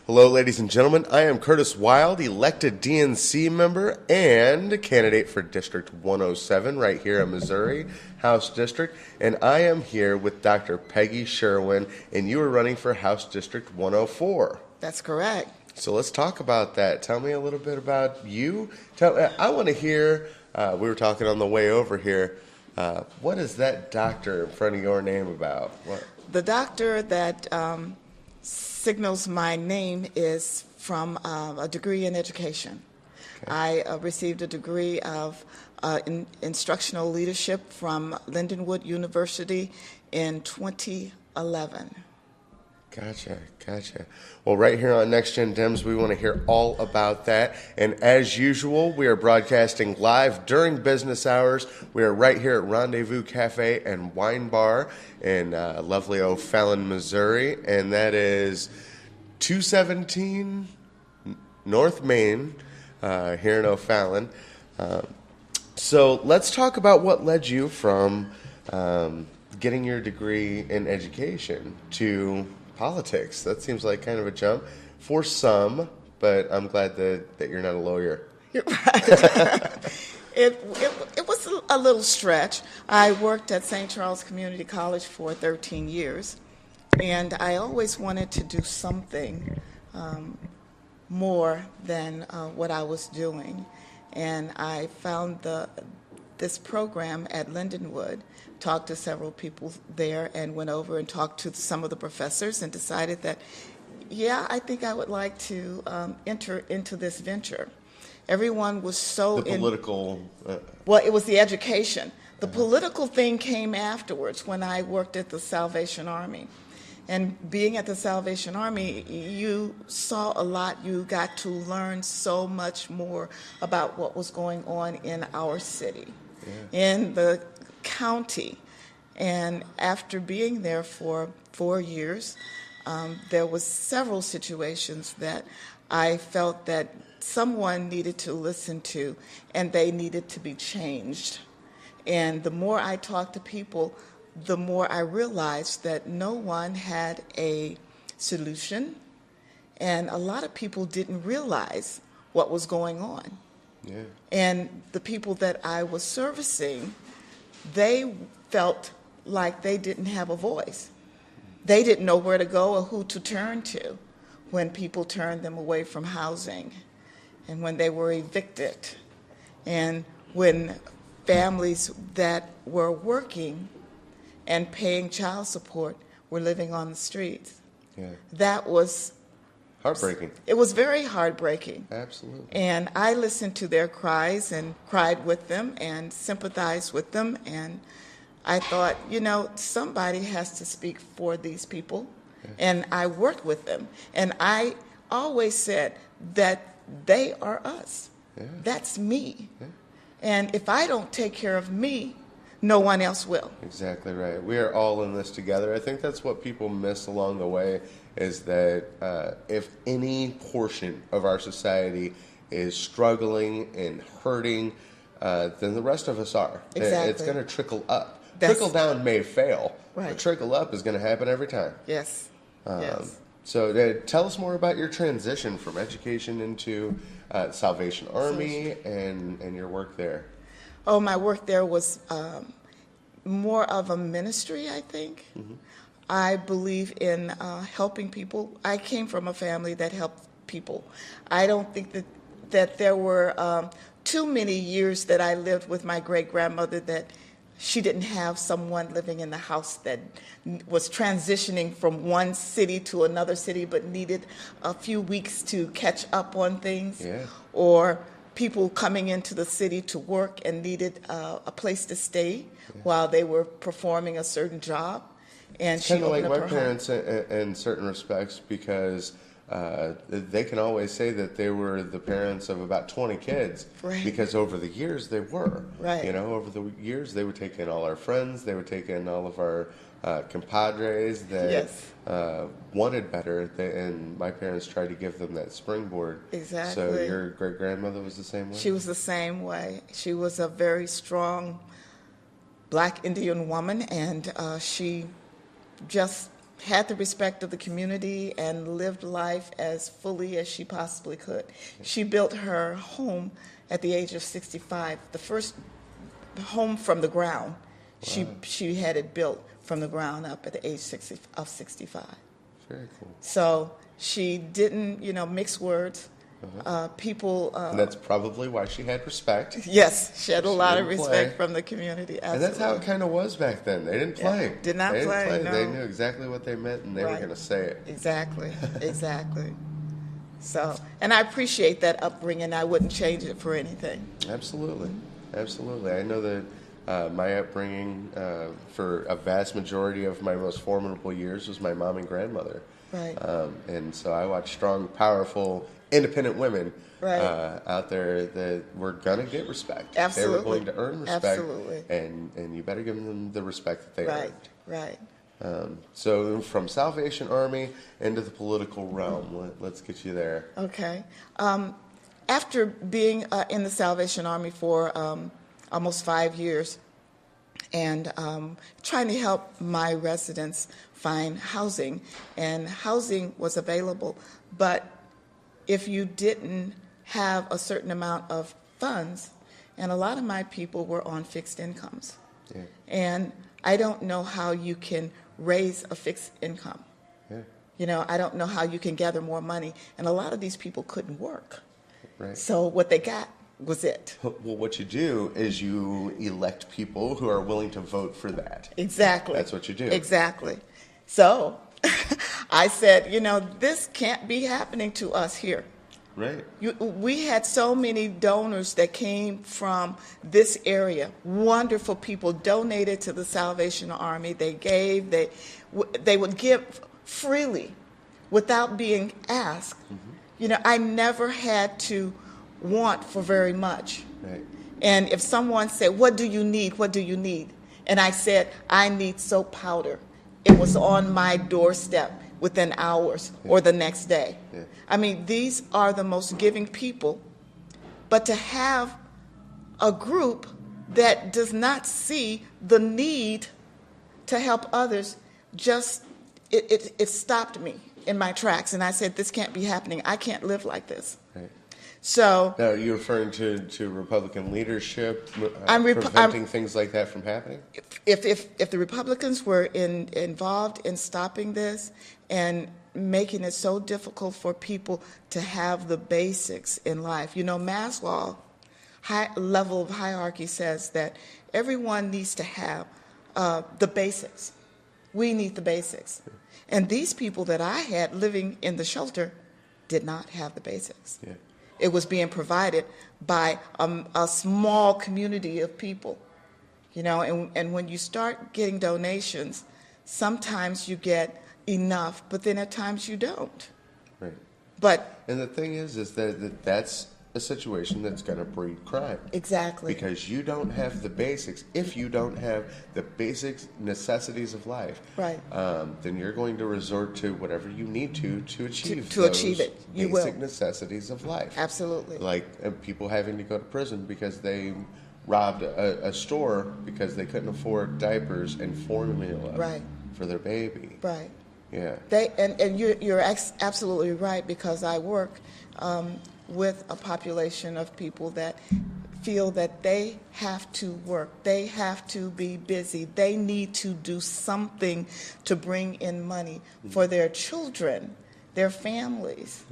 Hello, ladies and gentlemen. I am Curtis Wylde, elected DNC member and candidate for District 107 right here in Missouri, House District. And I am here with Dr. Peggy Sherwin, and you are running for House District 104. That's correct. So let's talk about that. Tell me a little bit about you. I want to hear, we were talking on the way over here, what is that doctor in front of your name about? What? The doctor that signals my name is from a degree in education. Okay. I received a degree of instructional leadership from Lindenwood University in 2011. Gotcha. Well, right here on Next Gen Dems, we want to hear all about that. And as usual, we are broadcasting live during business hours. We are right here at Rendezvous Cafe and Wine Bar in lovely O'Fallon, Missouri. And that is 217 North Main here in O'Fallon. So let's talk about what led you from getting your degree in education to politics. That seems like kind of a jump for some, but I'm glad that you're not a lawyer. You're right. It was a little stretch. I worked at St. Charles Community College for 13 years, and I always wanted to do something more than what I was doing. And I found this program at Lindenwood, talked to several people there, and went over and talked to some of the professors and decided that, yeah, I think I would like to enter into this venture. Everyone was so the political. Well, it was the education. The political thing came afterwards when I worked at the Salvation Army. And being at the Salvation Army, you saw a lot. You got to learn so much more about what was going on in our city, in the county. And after being there for 4 years, there was several situations that I felt that someone needed to listen to, and they needed to be changed. And the more I talked to people, the more I realized that no one had a solution, and a lot of people didn't realize what was going on. Yeah. And the people that I was servicing, they felt like they didn't have a voice. They didn't know where to go or who to turn to when people turned them away from housing, and when they were evicted, and when families that were working and paying child support were living on the streets. Yeah. That was heartbreaking. It was very heartbreaking. Absolutely. And I listened to their cries and cried with them and sympathized with them. And I thought, somebody has to speak for these people. Yeah. And I worked with them. And I always said that they are us. Yeah. That's me. Yeah. And if I don't take care of me, no one else will. Exactly right. We are all in this together. I think that's what people miss along the way, is that if any portion of our society is struggling and hurting, then the rest of us are. Exactly. It's going to trickle up. Trickle down may fail, right, but trickle up is going to happen every time. Yes. Yes. So tell us more about your transition from education into Salvation Army and your work there. Oh, my work there was more of a ministry, I think. Mm-hmm. I believe in helping people. I came from a family that helped people. I don't think that there were too many years that I lived with my great-grandmother that she didn't have someone living in the house that was transitioning from one city to another city but needed a few weeks to catch up on things. Yeah. Or people coming into the city to work and needed a place to stay while they were performing a certain job. And it's kind of like my parents in certain respects, because they can always say that they were the parents of about 20 kids, right, because over the years they were. Right. Over the years they would take in all our friends, they would take in all of our compadres that wanted better, and my parents tried to give them that springboard. Exactly. So your great-grandmother was the same way? She was the same way. She was a very strong Black Indian woman, and she just had the respect of the community and lived life as fully as she possibly could. She built her home at the age of 65, the first home from the ground. Wow. She had it built from the ground up at the age of 65. Very cool. So she didn't, mix words. People. And that's probably why she had respect. Yes, she had a lot of didn't respect play. from the community. Absolutely. And that's how it kind of was back then. They didn't play. Yeah, did not they play, Didn't no. They knew exactly what they meant, and they were Right. going to say it. Exactly, exactly. So, and I appreciate that upbringing. I wouldn't change it for anything. Absolutely. Absolutely. I know that my upbringing for a vast majority of my most formidable years was my mom and grandmother. Right. And so I watched strong, powerful, independent women Right. out there that were going to get respect. Absolutely. They were going to earn respect. Absolutely. And you better give them the respect that they Right, earned. right. So from Salvation Army into the political realm, let's get you there. Okay. After being in the Salvation Army for almost 5 years and trying to help my residents find housing, and housing was available, but if you didn't have a certain amount of funds, and a lot of my people were on fixed incomes. Yeah. And I don't know how you can raise a fixed income. Yeah. I don't know how you can gather more money. And a lot of these people couldn't work. Right. So what they got was it. Well, what you do is you elect people who are willing to vote for that. Exactly. That's what you do. Exactly. So I said, this can't be happening to us here. Right. We had so many donors that came from this area. Wonderful people donated to the Salvation Army. They gave. They would give freely without being asked. Mm-hmm. I never had to want for very much. Right. And if someone said, "What do you need? What do you need?" and I said, "I need soap powder," it was on my doorstep within hours or the next day. Yeah. I mean, these are the most giving people. But to have a group that does not see the need to help others, it stopped me in my tracks. And I said, this can't be happening. I can't live like this. Right. So Now, are you referring to Republican leadership I'm preventing things like that from happening? if the Republicans were involved in stopping this and making it so difficult for people to have the basics in life, Maslow, high level of hierarchy, says that everyone needs to have the basics. We need the basics. And these people that I had living in the shelter did not have the basics. Yeah. It was being provided by a small community of people, and when you start getting donations, sometimes you get enough, but then at times you don't. Right. But And the thing is that's a situation that's going to breed crime. exactly. Because you don't have the basics. If you don't have the basic necessities of life, Right. Then you're going to resort to whatever you need to achieve To those achieve it. You will. basic necessities of life. Absolutely. Like people having to go to prison because they robbed a store because they couldn't afford diapers and formula Right. for their baby. Right. Yeah. And you're absolutely right, because I work with a population of people that feel that they have to work, they have to be busy, they need to do something to bring in money for their children, their families,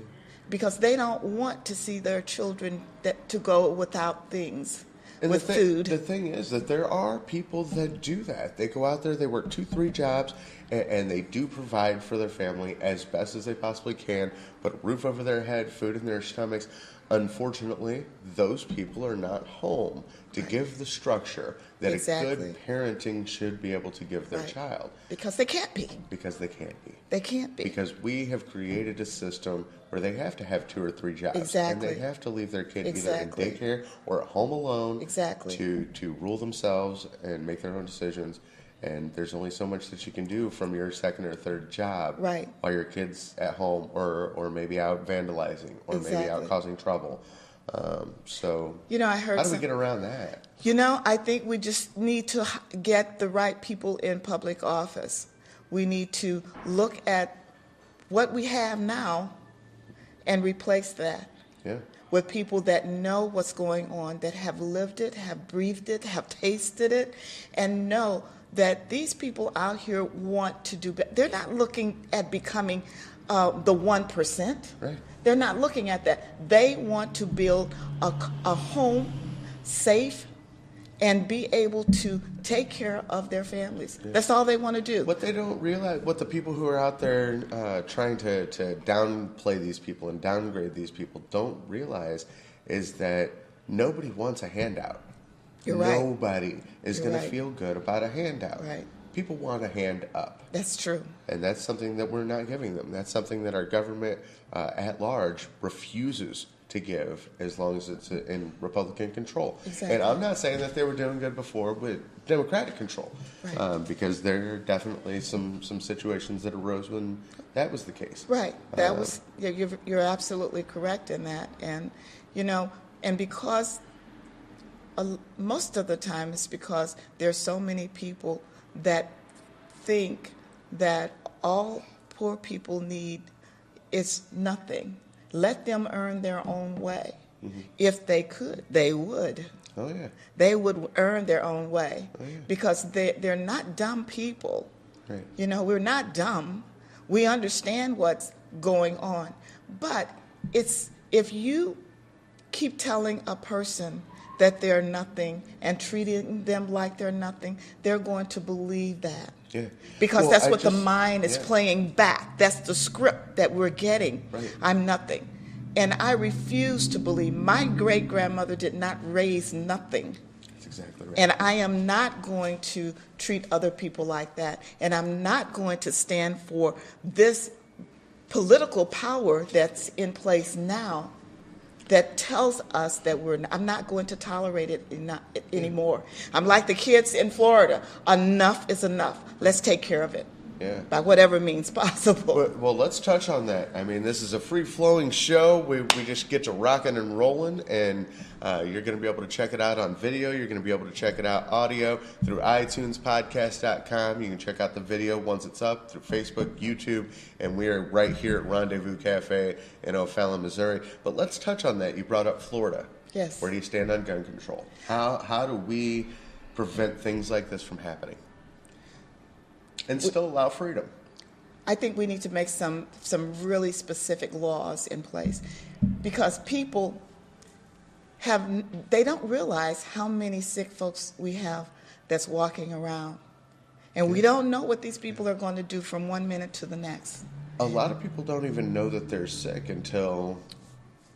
because they don't want to see their children to go without things. And with the food. The thing is that there are people that do that. They go out there, they work 2-3 jobs, and they do provide for their family as best as they possibly can, put a roof over their head, food in their stomachs. Unfortunately, those people are not home to give the structure that Exactly. a good parenting should be able to give their Right. child. Because they can't be. Because they can't be. They can't be. Because we have created a system where they have to have 2 or 3 jobs. Exactly. And they have to leave their kid Exactly. either in daycare or at home alone Exactly. to rule themselves and make their own decisions. And there's only so much that you can do from your second or third job Right. while your kid's at home or maybe out vandalizing or maybe out Exactly. causing trouble. So I heard how do we get around that? I think we just need to get the right people in public office. we need to look at what we have now and replace that with people that know what's going on, that have lived it, have breathed it, have tasted it, and know that these people out here want to do better. They're not looking at becoming the 1%. Right. They're not looking at that. They want to build a home safe and be able to take care of their families. Yeah. That's all they want to do. What they don't realize, what the people who are out there trying to downplay these people and downgrade these people don't realize is that nobody wants a handout. You're right. Nobody is going to feel good about a handout. Right. People want a hand up. That's true. And that's something that we're not giving them. That's something that our government at large refuses to give as long as it's in Republican control. Exactly. And I'm not saying that they were doing good before with Democratic control, right. Because there are definitely some situations that arose when that was the case. Right. That was you're absolutely correct in that, and and because most of the time it's because there's so many people that think that all poor people need is nothing. Let them earn their own way. Mm-hmm. If they could, they would. Oh, yeah. They would earn their own way. Oh, yeah. Because they're not dumb people. Right. We're not dumb. We understand what's going on. But if you keep telling a person that they're nothing and treating them like they're nothing, they're going to believe that. Yeah. Because that's what the mind is playing back. That's the script that we're getting. Right. I'm nothing. And I refuse to believe. My great-grandmother did not raise nothing. That's exactly right. And I am not going to treat other people like that. And I'm not going to stand for this political power that's in place now that tells us that I'm not going to tolerate it anymore. I'm like the kids in Florida. Enough is enough. Let's take care of it. Yeah. By whatever means possible. Well, let's touch on that. I mean, this is a free-flowing show. We just get to rocking and rolling, and you're going to be able to check it out on video. You're going to be able to check it out audio through iTunes, podcast.com. You can check out the video once it's up through Facebook, YouTube, and we are right here at Rendezvous Cafe in O'Fallon, Missouri. But let's touch on that. You brought up Florida. Yes. Where do you stand on gun control? How do we prevent things like this from happening? And still allow freedom. I think we need to make some really specific laws in place because people they don't realize how many sick folks we have that's walking around. And we don't know what these people are going to do from one minute to the next. A lot of people don't even know that they're sick until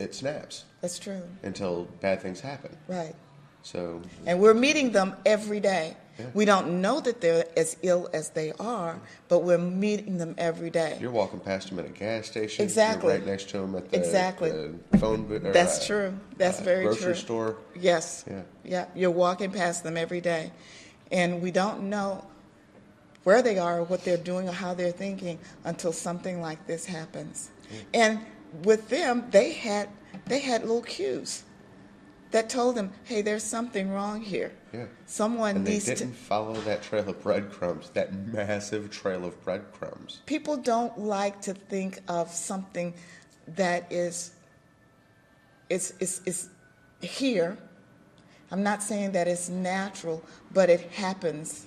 it snaps. That's true. Until bad things happen. Right. So. And we're meeting them every day. Yeah. We don't know that they're as ill as they are, but we're meeting them every day. You're walking past them at a gas station. Exactly. You're right next to them at the, the phone booth. That's true. That's very true. Grocery store. Yes. Yeah. Yeah. You're walking past them every day. And we don't know where they are, or what they're doing, or how they're thinking until something like this happens. Yeah. And with them, they had little cues that told them, hey, there's something wrong here. Yeah. Someone needs to... And they didn't follow that trail of breadcrumbs, that massive trail of breadcrumbs. People don't like to think of something that is here. I'm not saying that it's natural, but it happens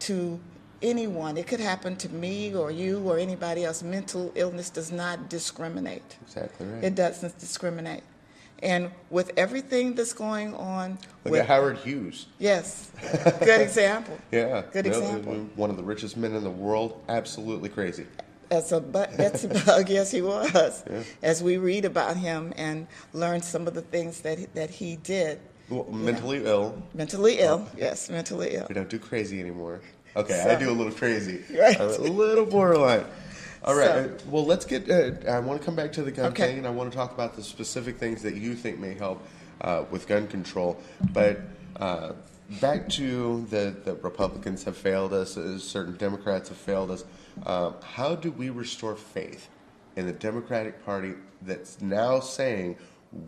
to anyone. It could happen to me or you or anybody else. Mental illness does not discriminate. Exactly right. It doesn't discriminate. And with everything that's going on... Look at Howard Hughes. Yes. Good example. Yeah. Good example. One of the richest men in the world. Absolutely crazy. That's a bug, yes, he was. Yeah. As we read about him and learn some of the things that he did. Well, mentally ill. Mentally ill, yes, mentally ill. We don't do crazy anymore. Okay, So, I do a little crazy. Right. I'm a little borderline. All right. So, Well, let's get. I want to come back to the gun Okay. thing, and I want to talk about the specific things that you think may help with gun control. But back to the Republicans have failed us. Certain Democrats have failed us. How do we restore faith in the Democratic Party that's now saying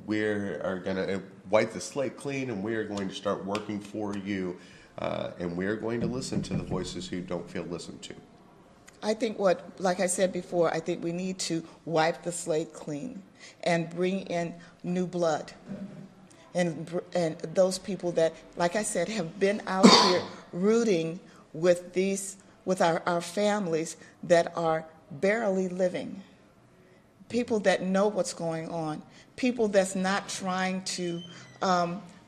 we are going to wipe the slate clean and we are going to start working for you, and we are going to listen to the voices who don't feel listened to? I think like I said before, I think we need to wipe the slate clean and bring in new blood. And those people that, like I said, have been out here rooting with our families that are barely living. People that know what's going on. People that's not trying to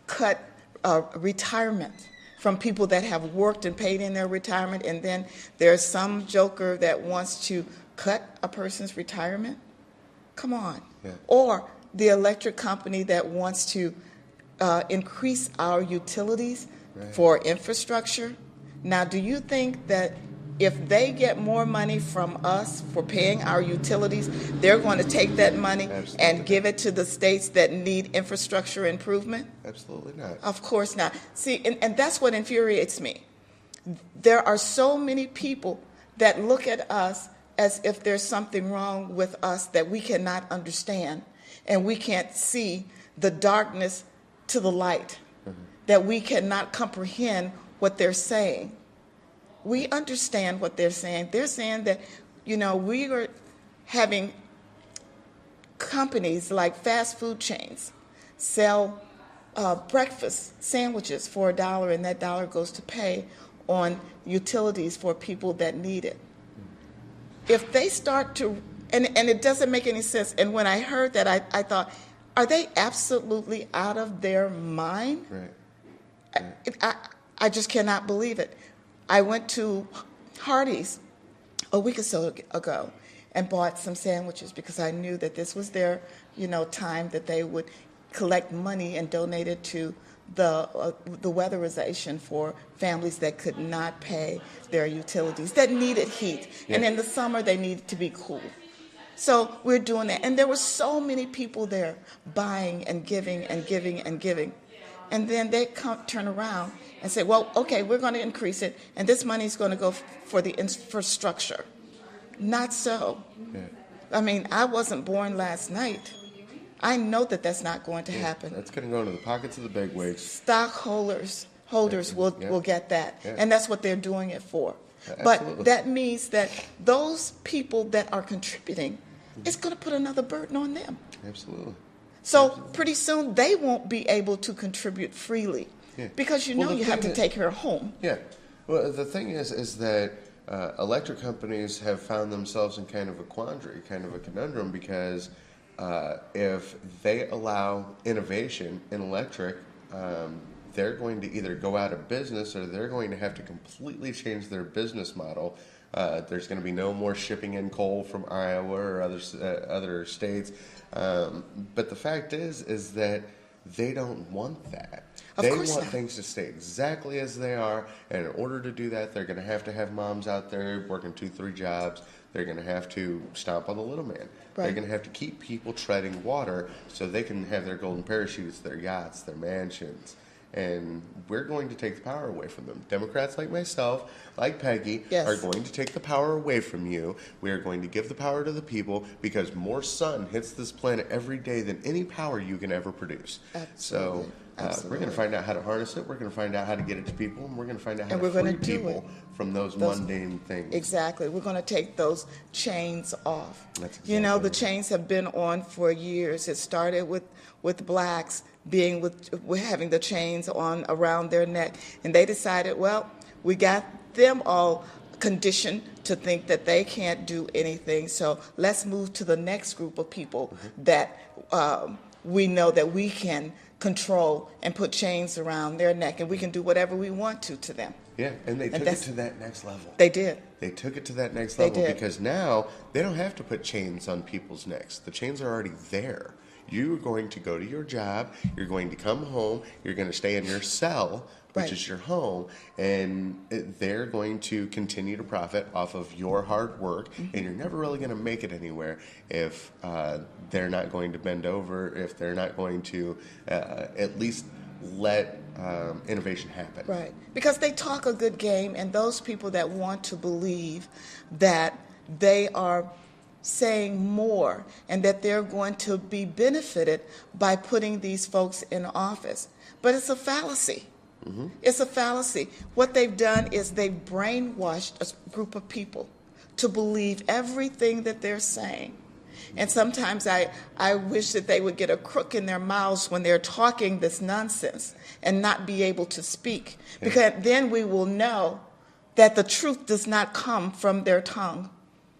cut retirement from people that have worked and paid in their retirement, and then there's some joker that wants to cut a person's retirement. Come on. Yeah. Or the electric company that wants to increase our utilities for infrastructure. Now, do you think that if they get more money from us for paying our utilities, they're going to take that money and give it to the states that need infrastructure improvement? Absolutely not. Of course not. See, and that's what infuriates me. There are so many people that look at us as if there's something wrong with us that we cannot understand, and we can't see the darkness to the light, that we cannot comprehend what they're saying. We understand what they're saying. They're saying that, we are having companies like fast food chains sell breakfast sandwiches for $1, and that dollar goes to pay on utilities for people that need it. If they start to, and it doesn't make any sense, and when I heard that, I thought, are they absolutely out of their mind? Right. I just cannot believe it. I went to Hardee's a week or so ago and bought some sandwiches because I knew that this was their, time that they would collect money and donate it to the weatherization for families that could not pay their utilities, that needed heat. Yeah. And in the summer, they needed to be cool. So we're doing that. And there were so many people there buying and giving and giving and giving. And then they turn around and say, well, okay, we're going to increase it, and this money is going to go for the infrastructure. Not so. Yeah. I mean, I wasn't born last night. I know that that's not going to happen. That's going to go into the pockets of the bigwigs. Stockholders will get that, and that's what they're doing it for. Absolutely. But that means that those people that are contributing, it's going to put another burden on them. Absolutely. So pretty soon they won't be able to contribute freely because you have to take her home. Yeah. Well, the thing is that electric companies have found themselves in kind of a quandary, kind of a conundrum, because if they allow innovation in electric, they're going to either go out of business or they're going to have to completely change their business model. There's going to be no more shipping in coal from Iowa or other states. But the fact is that they don't want that. They want things to stay exactly as they are, and in order to do that, they're going to have moms out there working 2-3 jobs. They're going to have to stomp on the little man. Right. They're going to have to keep people treading water so they can have their golden parachutes, their yachts, their mansions. And we're going to take the power away from them. Democrats like myself, like Peggy, are going to take the power away from you. We are going to give the power to the people because more sun hits this planet every day than any power you can ever produce. Absolutely. So we're going to find out how to harness it. We're going to find out how to get it to people. And we're going to find out how to free people from those mundane things. Exactly. We're going to take those chains off. That's exactly the chains have been on for years. It started with blacks being with having the chains on around their neck, and they decided, well, we got them all conditioned to think that they can't do anything, so let's move to the next group of people that we know that we can control and put chains around their neck, and we can do whatever we want to them. Yeah, and they took it to that next level. They did. They took it to that next level because now they don't have to put chains on people's necks. The chains are already there. You're going to go to your job, you're going to come home, you're going to stay in your cell, which is your home, and they're going to continue to profit off of your hard work, and you're never really going to make it anywhere if they're not going to bend over, if they're not going to at least let innovation happen. Right, because they talk a good game, and those people that want to believe that they are saying more and that they're going to be benefited by putting these folks in office. But it's a fallacy. It's a fallacy. What they've done is they've brainwashed a group of people to believe everything that they're saying. And sometimes I wish that they would get a crook in their mouths when they're talking this nonsense and not be able to speak. Because then we will know that the truth does not come from their tongue.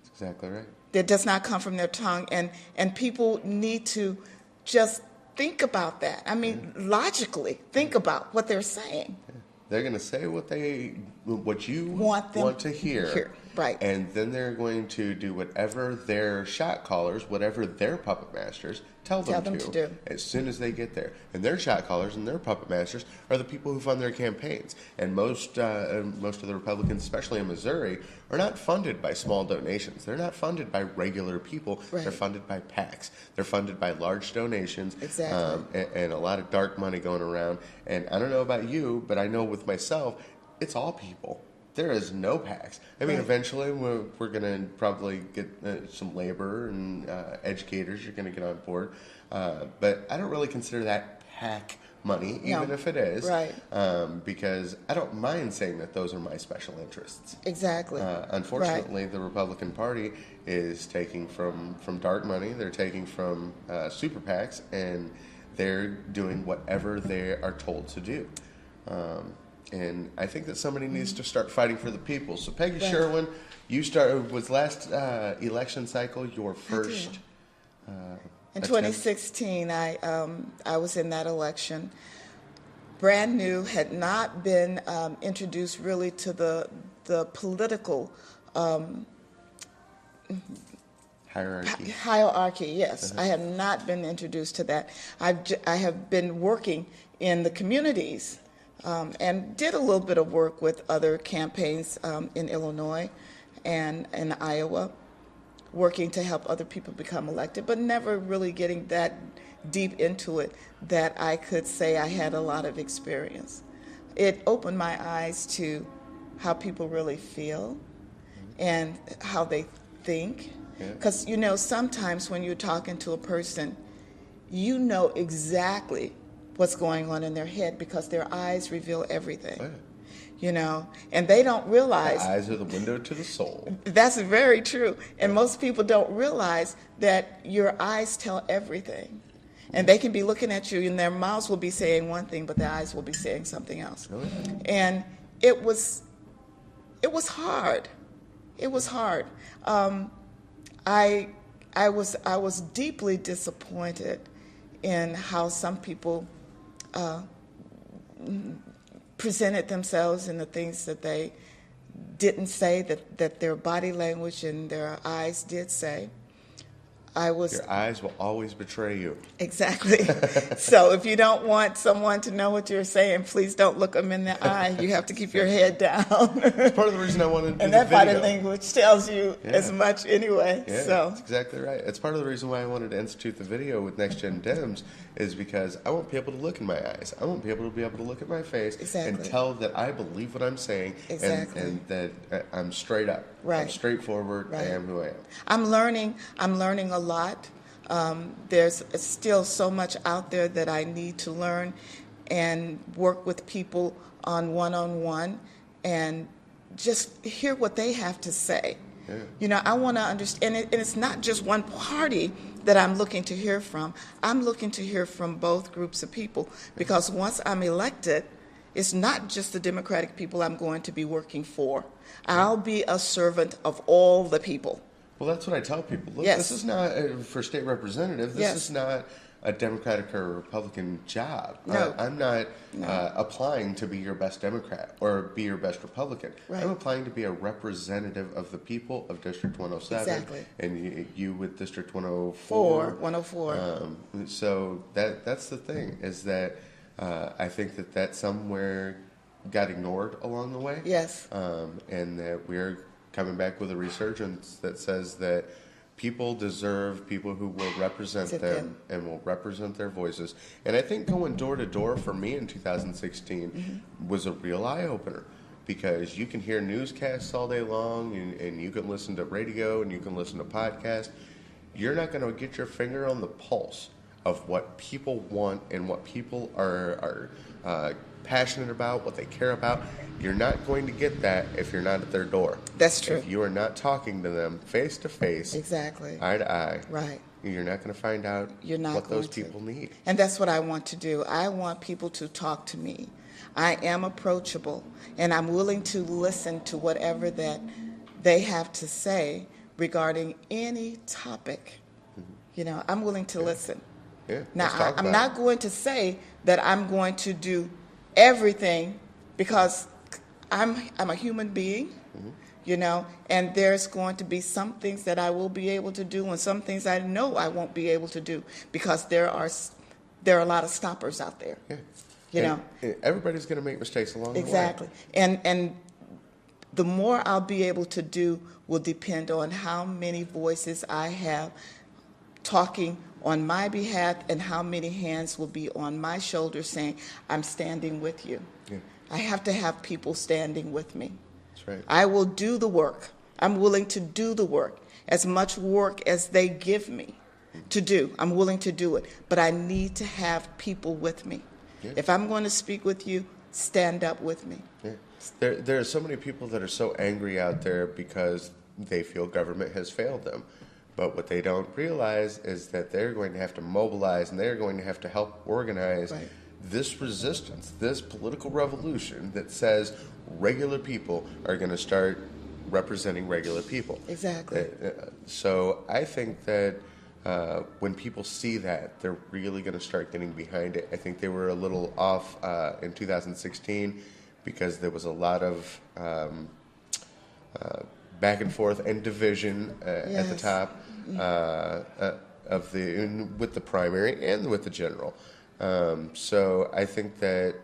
That's exactly right. It does not come from their tongue. And people need to just think about that. I mean, logically, think about what they're saying. They're going to say what you want to hear. Right. And then they're going to do whatever their shot callers, whatever their puppet masters tell them to do as soon as they get there. And their shot callers and their puppet masters are the people who fund their campaigns. And most of the Republicans, especially in Missouri, are not funded by small donations. They're not funded by regular people. Right. They're funded by PACs. They're funded by large donations. Exactly. And a lot of dark money going around. And I don't know about you, but I know with myself, it's all people. There is no PACs. I mean, eventually we're going to probably get some labor and educators are going to get on board. But I don't really consider that PAC money, even if it is. Right. Because I don't mind saying that those are my special interests. Exactly. Unfortunately, the Republican Party is taking from dark money. They're taking from super PACs, and they're doing whatever they are told to do. And I think that somebody needs to start fighting for the people. So Peggy Sherwin, you was last election cycle your first in 2016, I was in that election. Brand new, had not been introduced really to the political hierarchy. Yes, I have not been introduced to that. I have been working in the communities. And did a little bit of work with other campaigns in Illinois and in Iowa, working to help other people become elected, but never really getting that deep into it that I could say I had a lot of experience. It opened my eyes to how people really feel and how they think. Because, sometimes when you're talking to a person, you know exactly what's going on in their head because their eyes reveal everything, and they don't realize. The eyes are the window to the soul. That's very true. And most people don't realize that your eyes tell everything. And they can be looking at you and their mouths will be saying one thing, but their eyes will be saying something else. Oh, yeah. And it was hard. It was hard. I was deeply disappointed in how some people presented themselves and the things that they didn't say, that their body language and their eyes did say. Your eyes will always betray you. Exactly. So if you don't want someone to know what you're saying, please don't look them in the eye. You have to keep your head down. Part of the reason I wanted to do and the that video. body language tells you as much anyway. Yeah, so that's exactly right. It's part of the reason why I wanted to institute the video with Next Gen Dems is because I want people to look in my eyes. I want people to be able to look at my face and tell that I believe what I'm saying and that I'm straight up. Right. I'm straightforward. Right. I am who I am. I'm learning a lot. There's still so much out there that I need to learn and work with people on one-on-one and just hear what they have to say. Yeah. I want to understand, and it's not just one party that I'm looking to hear from. I'm looking to hear from both groups of people because once I'm elected, it's not just the Democratic people I'm going to be working for. I'll be a servant of all the people. Well, that's what I tell people. Look, Yes. This is not for state representative. This is not a Democratic or Republican job. No. I'm not applying to be your best Democrat or be your best Republican. Right. I'm applying to be a representative of the people of District 107. Exactly. And you with District 104. 104. So that's the thing, is that I think that somewhere got ignored along the way. Yes. And that we're coming back with a resurgence that says that people deserve people who will represent them and will represent their voices. And I think going door to door for me in 2016 was a real eye-opener because you can hear newscasts all day long and you can listen to radio and you can listen to podcasts. You're not going to get your finger on the pulse of what people want and what people are passionate about, what they care about. You're not going to get that if you're not at their door. That's true. If you are not talking to them face to face, Exactly. eye to eye, Right. you're not going to find out You're not what those going to. people need. And that's what I want to do. I want people to talk to me. I am approachable, and I'm willing to listen to whatever that they have to say regarding any topic. You know, I'm willing to listen. Yeah, Now, let's talk I'm about not going to say that I'm going to do everything, because I'm a human being, you know, and there's going to be some things that I will be able to do and some things I know I won't be able to do, because there are a lot of stoppers out there. Yeah. You know, everybody's going to make mistakes along the way. exactly. And the more I'll be able to do will depend on how many voices I have talking on my behalf and how many hands will be on my shoulders saying, I'm standing with you. Yeah. I have to have people standing with me. That's right. I will do the work. I'm willing to do the work. As much work as they give me to do, I'm willing to do it. But I need to have people with me. Yeah. If I'm going to speak with you, stand up with me. Yeah. There are so many people that are so angry out there because they feel government has failed them. But what they don't realize is that they're going to have to mobilize, and they're going to have to help organize Right. this resistance, this political revolution that says regular people are going to start representing regular people. Exactly. So I think that when people see that, they're really going to start getting behind it. I think they were a little off in 2016 because there was a lot of back and forth and division at the Yes. top of with the primary and with the general. So I think that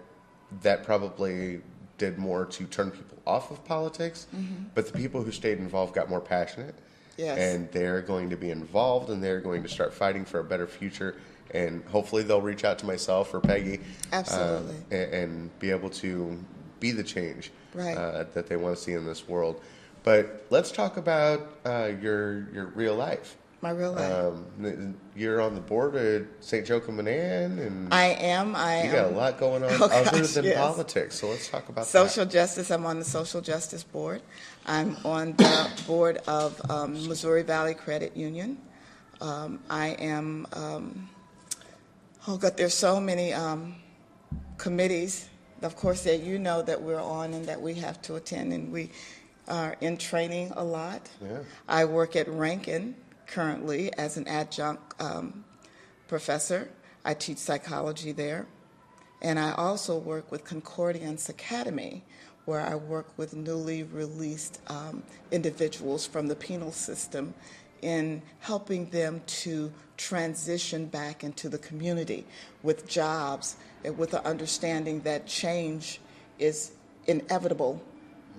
probably did more to turn people off of politics, but the people who stayed involved got more passionate. Yes. And they're going to be involved, and they're going to start fighting for a better future. And hopefully they'll reach out to myself or Peggy. Absolutely. And be able to be the change Right. that they want to see in this world. But let's talk about your real life. My real life. You're on the board at St. Joachim and Ann, and I am. you got a lot going on Oh, other gosh, than yes. politics. So let's talk about Social justice. I'm on the Social Justice Board. I'm on the board of Missouri Valley Credit Union. I am, oh God, there's so many committees, of course, that you know that we're on and that we have to attend, and we are in training a lot. Yeah. I work at Rankin currently as an adjunct professor. I teach psychology there. And I also work with Concordiance Academy, where I work with newly released individuals from the penal system in helping them to transition back into the community with jobs, and with the understanding that change is inevitable.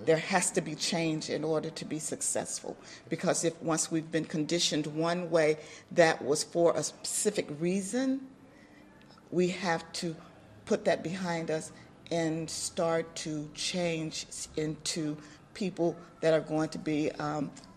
There has to be change in order to be successful, because if once we've been conditioned one way that was for a specific reason, we have to put that behind us and start to change into people that are going to be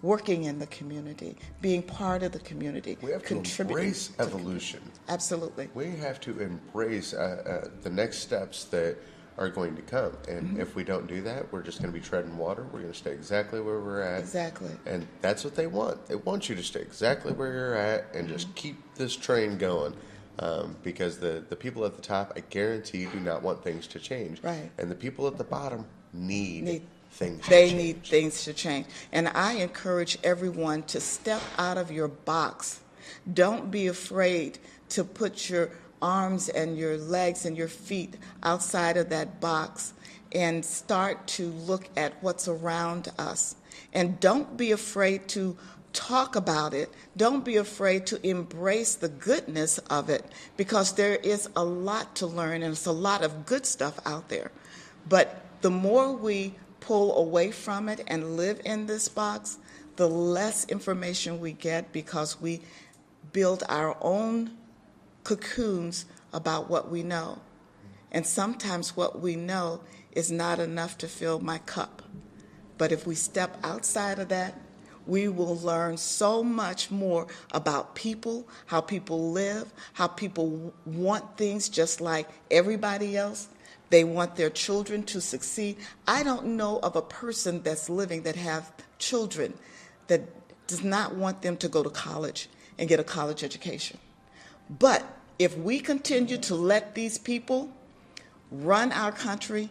working in the community, being part of the community, We have to contributing embrace to- evolution. Absolutely. We have to embrace the next steps that are going to come. And if we don't do that, we're just going to be treading water. We're going to stay exactly where we're at. Exactly. And that's what they want. They want you to stay exactly where you're at and just keep this train going. Because the people at the top, I guarantee, do not want things to change. Right. And the people at the bottom need things to They change. need things to change. And I encourage everyone to step out of your box. Don't be afraid to put your arms and your legs and your feet outside of that box and start to look at what's around us. And don't be afraid to talk about it. Don't be afraid to embrace the goodness of it, because there is a lot to learn and it's a lot of good stuff out there. But the more we pull away from it and live in this box, the less information we get, because we build our own cocoons about what we know. And sometimes what we know is not enough to fill my cup. But if we step outside of that, we will learn so much more about people, how people live, how people want things just like everybody else. They want their children to succeed. I don't know of a person that's living that have children that does not want them to go to college and get a college education. But if we continue to let these people run our country,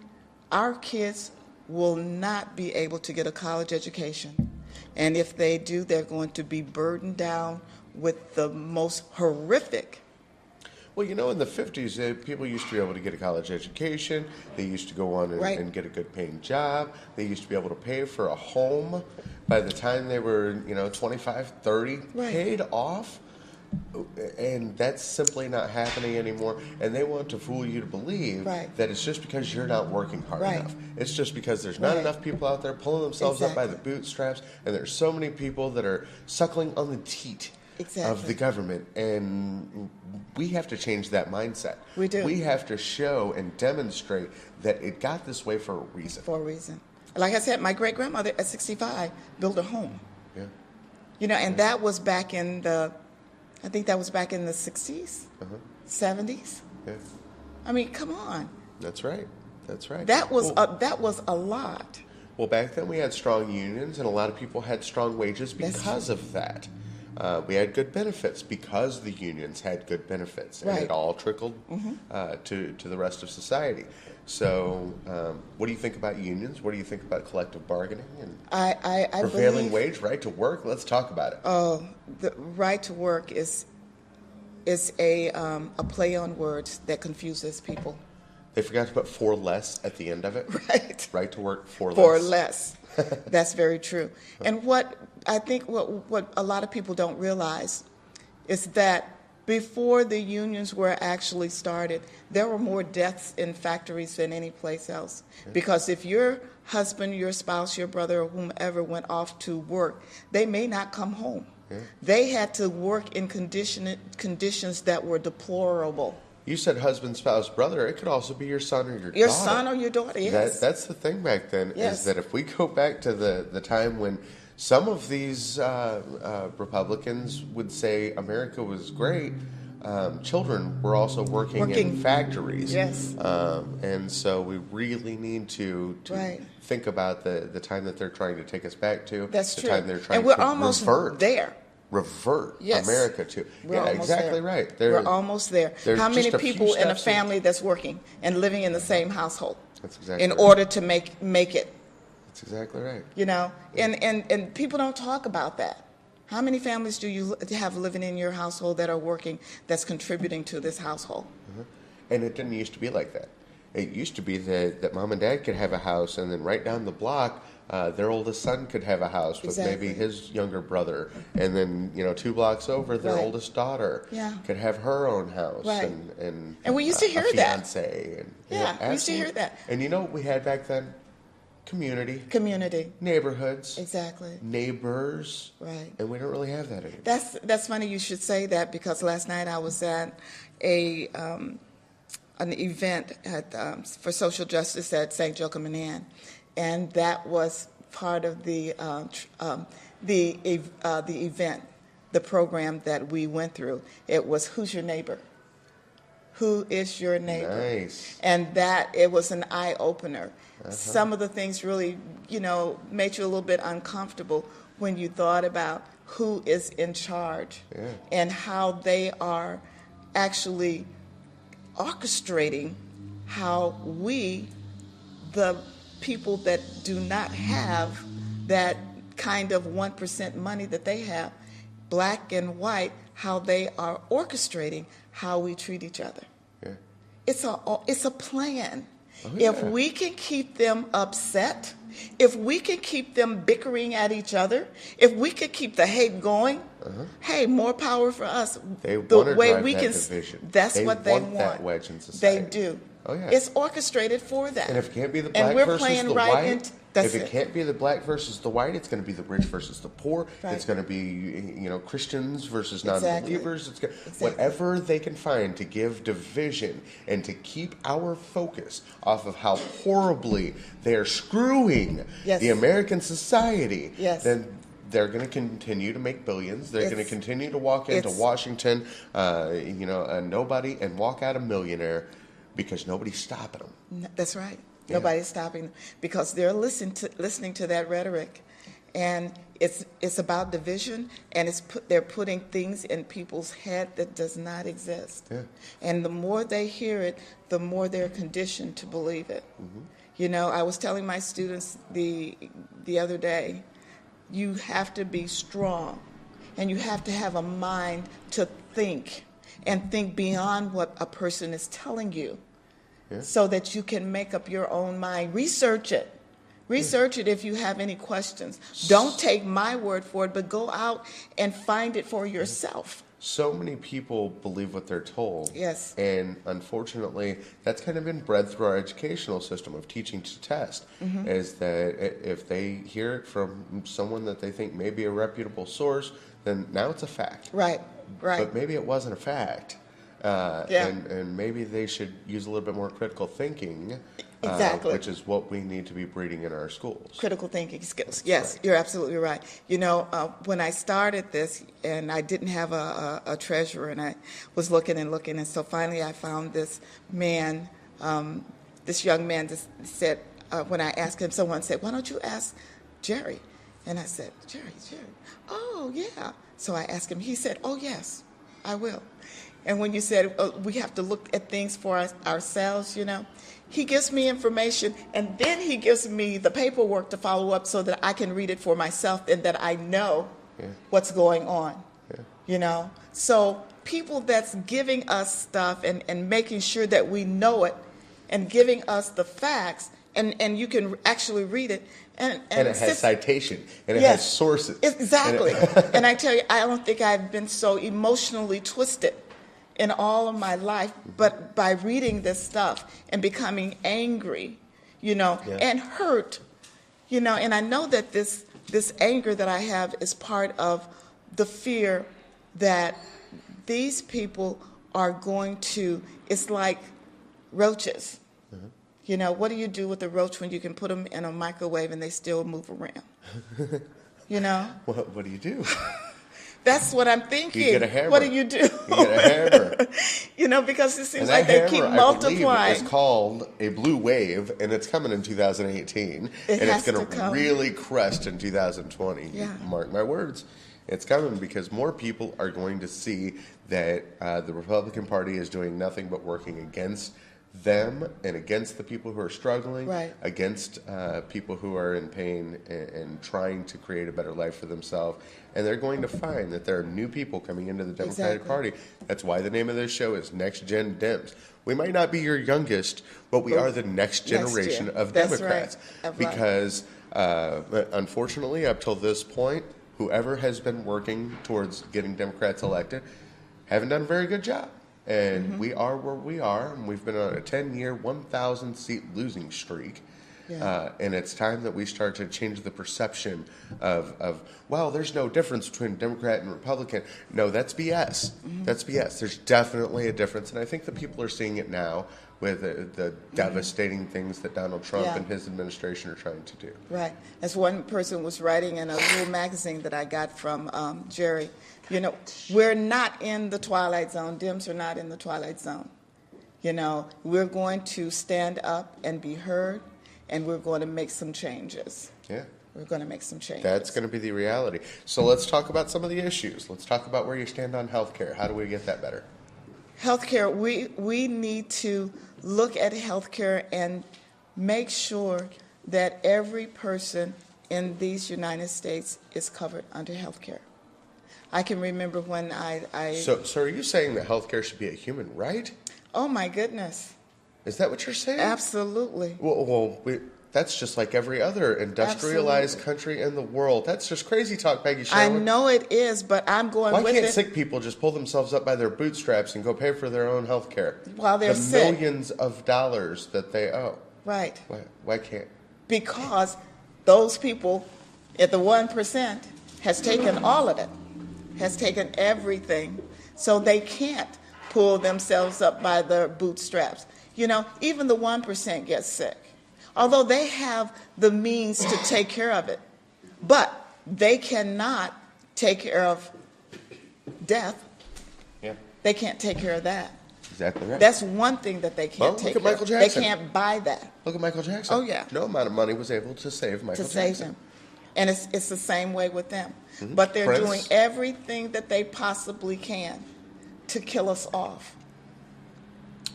our kids will not be able to get a college education. And if they do, they're going to be burdened down with the most horrific. Well, in the 50s, people used to be able to get a college education. They used to go on and get a good paying job. They used to be able to pay for a home. By the time they were, 25, 30, paid off. And that's simply not happening anymore. And they want to fool you to believe that it's just because you're not working hard enough. It's just because there's not enough people out there pulling themselves up by the bootstraps. And there's so many people that are suckling on the teat of the government. And we have to change that mindset. We do. We have to show and demonstrate that it got this way for a reason. For a reason. Like I said, my great-grandmother at 65 built a home. Yeah. And that was back in the, I think that was back in the 60s, 70s. Yeah. I mean, come on. That's right. That was a lot. Well, back then we had strong unions, and a lot of people had strong wages because of that. We had good benefits because the unions had good benefits, and it all trickled to the rest of society. So, what do you think about unions? What do you think about collective bargaining and I prevailing believe, wage, right to work? Let's talk about it. Oh, the right to work is a play on words that confuses people. They forgot to put for less at the end of it. Right. Right to work for less. For less. That's very true. And what I think what a lot of people don't realize is that before the unions were actually started, there were more deaths in factories than any place else. Because if your husband, your spouse, your brother, or whomever went off to work, they may not come home. They had to work in conditions that were deplorable. You said husband, spouse, brother. It could also be your son or your daughter. Your son or your daughter, yes. That's the thing back then, is that if we go back to the time when some of these Republicans would say America was great, children were also working in factories. Yes. And so we really need to think about the time that they're trying to take us back to. That's the true. time they're trying and we're to almost revert Yes. America to. We're exactly there. right. We're almost there. How many just a few people in a steps family that's working and living in the same household That's exactly in right. order to make it? That's exactly right. And people don't talk about that. How many families do you have living in your household that are working that's contributing to this household? And it didn't used to be like that. It used to be that mom and dad could have a house, and then right down the block, their oldest son could have a house with maybe his younger brother, and then 2 blocks over, their oldest daughter could have her own house, and we used to hear a that. Fiance, We used to hear that. And you know what we had back then? Community, neighborhoods, exactly, neighbors, right. And we don't really have that anymore. That's funny you should say that, because last night I was at an event for social justice at St. Joachim and Ann, and that was part of the event, the program that we went through. It was Who's Your Neighbor? Who is your neighbor? Nice. And that it was an eye opener. Some of the things really, made you a little bit uncomfortable when you thought about who is in charge and how they are actually orchestrating how we, the people that do not have that kind of 1% money that they have, black and white, how they are orchestrating how we treat each other. Yeah. It's a plan. Oh, yeah. If we can keep them upset, if we can keep them bickering at each other, if we could keep the hate going, hey, more power for us. They want to drive that division. That's what they want. That wedge in society. They do. Oh, yeah. It's orchestrated for that. And if it can't be the black and we're versus playing the right white, into, that's if it can't be the black versus the white, it's going to be the rich versus the poor. Right. It's going to be, Christians versus Exactly. non-believers. It's whatever they can find to give division and to keep our focus off of how horribly they are screwing the American society. Yes. Then they're going to continue to make billions. They're going to continue to walk into Washington, a nobody, and walk out a millionaire. because nobody's stopping them. That's right. Yeah. Nobody's stopping them because they're listening to that rhetoric, and it's about division, and they're putting things in people's head that does not exist. Yeah. And the more they hear it, the more they're conditioned to believe it. Mm-hmm. You know, I was telling my students the other day, you have to be strong, and you have to have a mind to think, and think beyond what a person is telling you. Yeah. So that you can make up your own mind. Research it. Research it if you have any questions. Don't take my word for it, but go out and find it for yourself. So many people believe what they're told. Yes. And unfortunately, that's kind of been bred through our educational system of teaching to test, is that if they hear it from someone that they think may be a reputable source, then now it's a fact. Right, right. But maybe it wasn't a fact. And maybe they should use a little bit more critical thinking, exactly, which is what we need to be breeding in our schools. Critical thinking skills. Yes, right. You're absolutely right. You know, when I started this, and I didn't have a treasurer, and I was looking, and so finally I found this man, this young man that said, when I asked him, someone said, "Why don't you ask Jerry?" And I said, Jerry, oh, yeah. So I asked him, he said, "Oh, yes, I will." And when you said we have to look at things for ourselves, you know, he gives me information, and then he gives me the paperwork to follow up so that I can read it for myself and that I know what's going on, you know. So people that's giving us stuff and making sure that we know it and giving us the facts, and you can actually read it. And it has citation, and it has sources. Exactly. And I tell you, I don't think I've been so emotionally twisted in all of my life, but by reading this stuff and becoming angry, you know, and hurt, you know, and I know that this anger that I have is part of the fear that these people are going to, it's like roaches. You know, what do you do with a roach when you can put them in a microwave and they still move around? You know? What do you do? That's what I'm thinking. You get a hammer. What do you do? You get a hammer. You know, because it seems like they keep multiplying. It's called a blue wave, and it's coming in 2018. And it's going to really crest in 2020. Yeah. Mark my words. It's coming because more people are going to see that the Republican Party is doing nothing but working against them and against the people who are struggling, against people who are in pain and trying to create a better life for themselves. And they're going to find that there are new people coming into the Democratic Party. That's why the name of this show is Next Gen Dems. We might not be your youngest, but we are the next generation of Democrats. Right. Because unfortunately, up till this point, whoever has been working towards getting Democrats elected haven't done a very good job. And we are where we are, and we've been on a 10-year, 1,000-seat losing streak. And it's time that we start to change the perception of, well, there's no difference between Democrat and Republican. No, that's BS. That's BS. There's definitely a difference, and I think that people are seeing it now with the devastating things that Donald Trump and his administration are trying to do. Right. As one person was writing in a little magazine that I got from Jerry, you know, we're not in the twilight zone. Dems are not in the twilight zone. You know, we're going to stand up and be heard, and we're going to make some changes. Yeah. We're going to make some changes. That's going to be the reality. So let's talk about some of the issues. Let's talk about where you stand on health care. How do we get that better? Healthcare, we need to look at healthcare and make sure that every person in these United States is covered under healthcare. I can remember when I So are you saying that healthcare should be a human right? Oh my goodness. Is that what you're saying? Absolutely. Well, that's just like every other industrialized country in the world. That's just crazy talk, Peggy Sherwin. I know it is, but I'm going with it. Why can't sick people just pull themselves up by their bootstraps and go pay for their own health care? While they're sick. Millions of dollars that they owe. Right. Why can't? Because those people at the 1% has taken all of it, has taken everything, so they can't pull themselves up by their bootstraps. You know, even the 1% gets sick. Although they have the means to take care of it, but they cannot take care of death. Yeah. They can't take care of that. Exactly right. That's one thing that they can't Well, take look at care Michael of. Jackson. They can't buy that Look at Michael Jackson. Oh, yeah. No amount of money was able to save Michael to Jackson. save him. And it's the same way with them. Mm-hmm. But they're Prince. doing everything that they possibly can to kill us off.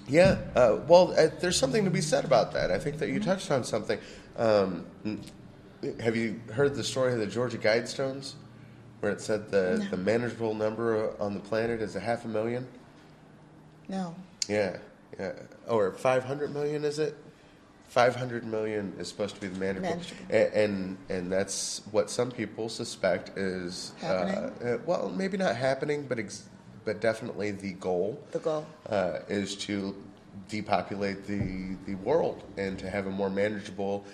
Yeah, there's something to be said about that. I think that you touched on something. Have you heard the story of the Georgia Guidestones, where it said the manageable number on the planet is 500,000? No. Yeah. Or 500 million, is it? 500 million is supposed to be the manageable. And that's what some people suspect is happening. Well, maybe not happening, but definitely the goal. The goal is to depopulate the world and to have a more manageable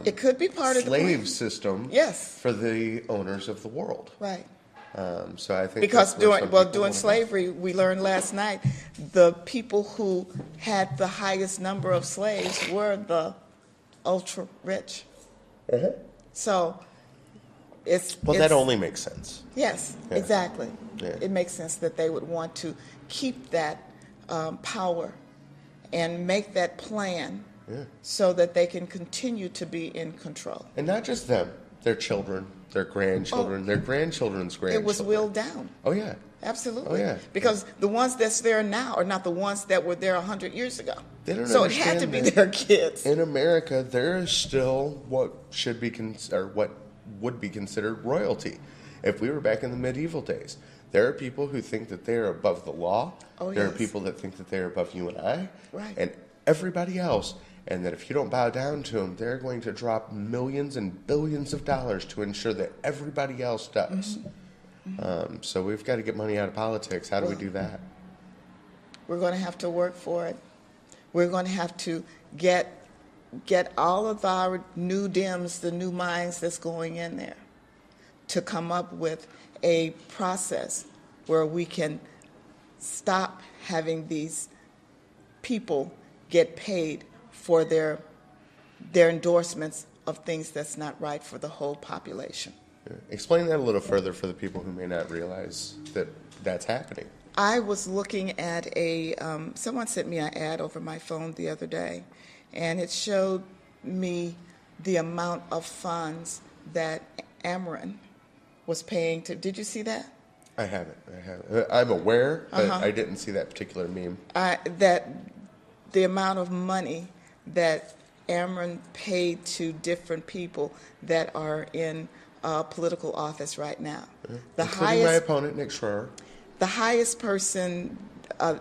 it could be part of the slave plan. system Yes. for the owners of the world. Right. So I think Because that's where some people during wanna slavery, we learned last night, the people who had the highest number of slaves were the ultra rich. So that only makes sense. Yes, Yeah. exactly. Yeah. It makes sense that they would want to keep that power and make that plan so that they can continue to be in control. And not just them, their children, their grandchildren, their grandchildren's grandchildren. It was willed down. Oh, yeah. Absolutely. Oh, yeah. Because the ones that's there now are not the ones that were there 100 years ago. They don't So it had to be understand their kids. In America, there is still what should be what would be considered royalty. If we were back in the medieval days, there are people who think that they are above the law. Oh, there are yes. people that think that they are above you and I, Right. and everybody else. And that if you don't bow down to them, they're going to drop millions and billions of dollars to ensure that everybody else does. So we've got to get money out of politics. How do we do that? We're going to have to work for it. We're going to have to get all of our new Dems, the new minds that's going in there, to come up with a process where we can stop having these people get paid for their endorsements of things that's not right for the whole population. Yeah. Explain that a little further for the people who may not realize that that's happening. I was looking at someone sent me an ad over my phone the other day, and it showed me the amount of funds that Ameren was paying to. Did you see that? I haven't. I'm aware, but I didn't see that particular meme. That the amount of money that Ameren paid to different people that are in political office right now. Including my opponent, Nick Schroer. The highest person,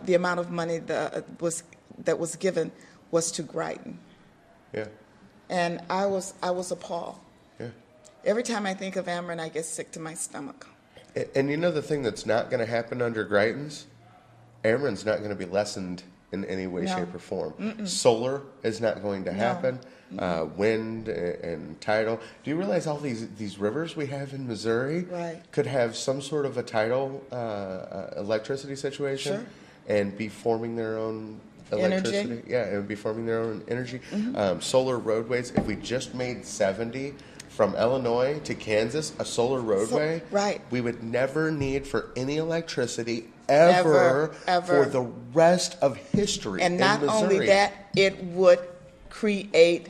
the amount of money that was given was to Greiten. Yeah. And I was appalled. Yeah. Every time I think of Ameren, I get sick to my stomach. And you know the thing that's not going to happen under Greiten's? Ameren's not going to be lessened in any way, No. shape, or form. Solar is not going to happen. Wind and tidal. Do you realize all these rivers we have in Missouri could have some sort of a tidal electricity situation Sure. and be forming their own electricity? Energy. Yeah, it would be forming their own energy. Solar roadways, if we just made 70 from Illinois to Kansas, a solar roadway, we would never need for any electricity ever for the rest of history. And not in Missouri. only that, it would create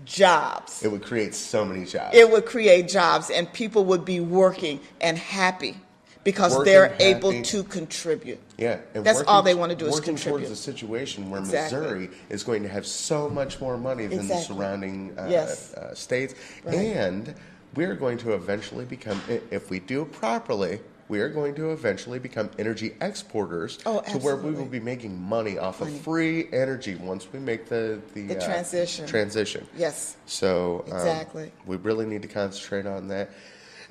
jobs. It would create so many jobs. It would create jobs, and people would be working and happy because they're able to contribute. Yeah, and that's all they want to do is working contribute. towards a situation where Exactly. Missouri is going to have so much more money than the surrounding states, and we're going to eventually become, if we do it properly, we are going to eventually become energy exporters to where we will be making money off of free energy once we make the transition. Yes. So exactly. We really need to concentrate on that.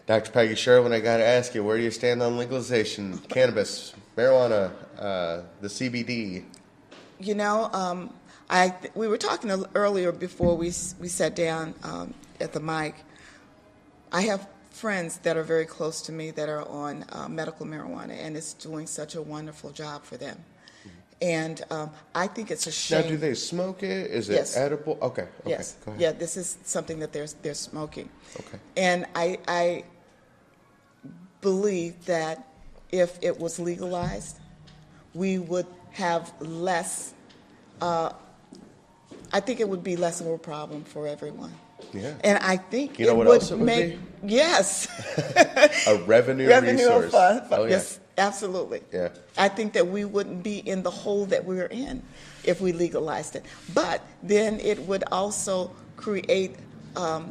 Dr. Peggy Sherwin, I got to ask you, where do you stand on legalization, cannabis, marijuana, the CBD? You know, we were talking earlier before we sat down at the mic. I have friends that are very close to me that are on medical marijuana, and it's doing such a wonderful job for them. And I think it's a shame. Now, do they smoke it? Is it edible? Okay. Yes. Go ahead. Yeah, this is something that they're smoking. Okay. And I believe that if it was legalized, we would have less, I think it would be less of a problem for everyone. Yeah. And I think You know it what would else it would make, be? Yes. A revenue resource. Fund. Oh, yeah. Yes, absolutely. Yeah. I think that we wouldn't be in the hole that we're in if we legalized it. But then it would also create a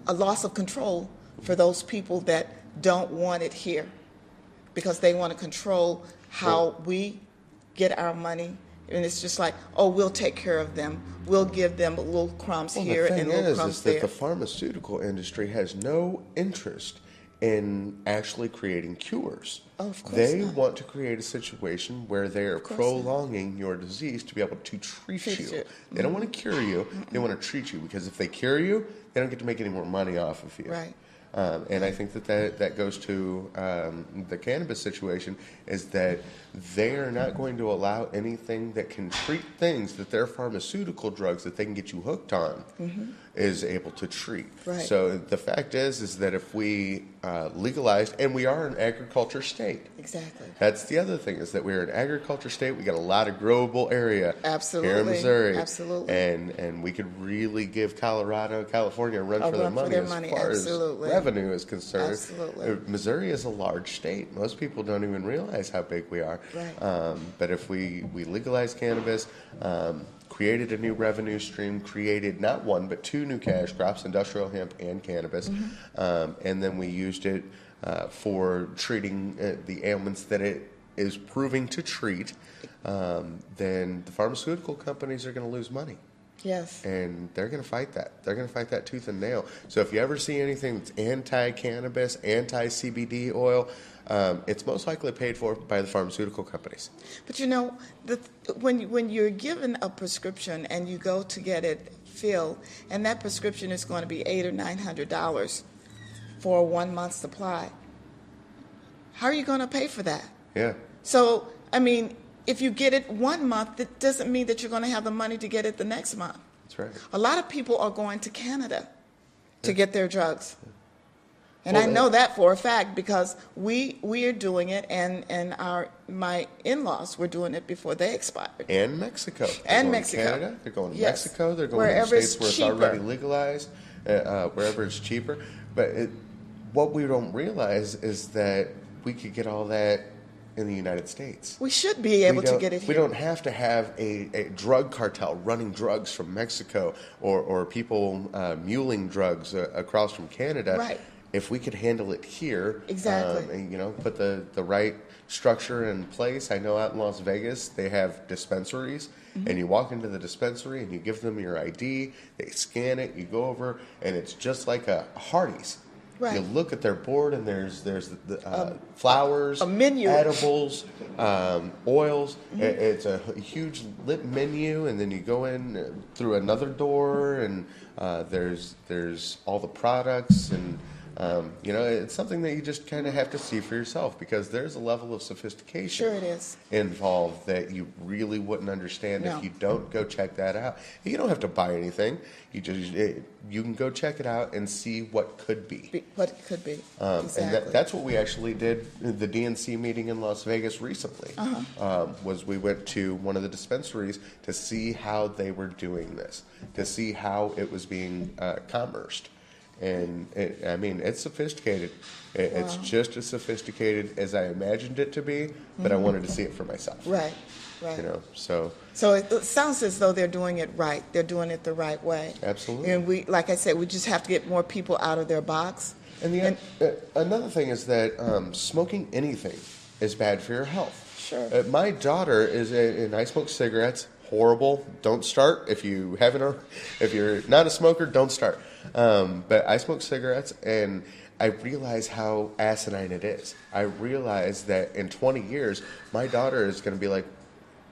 loss of control for those people that don't want it here, because they want to control how we get our money. And it's just like, oh, we'll take care of them. We'll give them little crumbs here and little crumbs there. The thing is that the pharmaceutical industry has no interest in actually creating cures. Oh, of course they not. want to create a situation where they are prolonging your disease to be able to treat you. They don't want to cure you. They want to treat you, because if they cure you, they don't get to make any more money off of you. Right. And I think that goes to the cannabis situation, is that they are not going to allow anything that can treat things that their pharmaceutical drugs that they can get you hooked on is able to treat. Right. So the fact is that if we legalized, and we are an agriculture state. Exactly. That's the other thing, is that we're an agriculture state. We got a lot of growable area Absolutely. here in Missouri. Absolutely. And we could really give California a run for their money as far Absolutely. as revenue is concerned. Absolutely. Missouri is a large state. Most people don't even realize how big we are. Right. But if we legalized cannabis, created a new revenue stream, created not one but two new cash crops, industrial hemp and cannabis, and then we used it for treating the ailments that it is proving to treat, then the pharmaceutical companies are going to lose money. Yes. And they're going to fight that. They're going to fight that tooth and nail. So if you ever see anything that's anti-cannabis, anti-CBD oil, it's most likely paid for by the pharmaceutical companies. But you know, when you're given a prescription and you go to get it filled, and that prescription is going to be $800 or $900 for a 1 month supply, how are you going to pay for that? Yeah. So, I mean, if you get it 1 month, that doesn't mean that you're going to have the money to get it the next month. That's right. A lot of people are going to Canada to get their drugs. And I know that for a fact, because we are doing it, and my in-laws were doing it before they expired. And Mexico. And going Mexico. To Canada. They're going to Yes. Mexico. They're going Wherever to states where it's it's already cheaper. legalized, wherever it's cheaper. But what we don't realize is that we could get all that in the United States. We should be able to get it here. We don't have to have a drug cartel running drugs from Mexico, or people muling drugs across from Canada. Right. If we could handle it here, Exactly. and put the right structure in place. I know out in Las Vegas they have dispensaries, and you walk into the dispensary and you give them your ID, they scan it, you go over, and it's just like a Hardee's. Right. You look at their board, and there's the flowers, a menu, edibles, oils. It's a huge lit menu, and then you go in through another door, and there's all the products, and it's something that you just kind of have to see for yourself, because there's a level of sophistication Sure it is. involved that you really wouldn't understand No. if you don't go check that out. You don't have to buy anything. You can go check it out and see what could be. What it could be. And that's what we actually did at the DNC meeting in Las Vegas recently. Was we went to one of the dispensaries to see how they were doing this, to see how it was being commerced. And it's sophisticated. It's just as sophisticated as I imagined it to be, but I wanted to see it for myself. Right. So it sounds as though they're doing it right. They're doing it the right way. Absolutely. And like I said, we just have to get more people out of their box. And another thing is that smoking anything is bad for your health. Sure. My daughter and I smoke cigarettes. Horrible. Don't start. If you're not a smoker, don't start. But I smoke cigarettes, and I realize how asinine it is. I realize that in 20 years, my daughter is going to be like,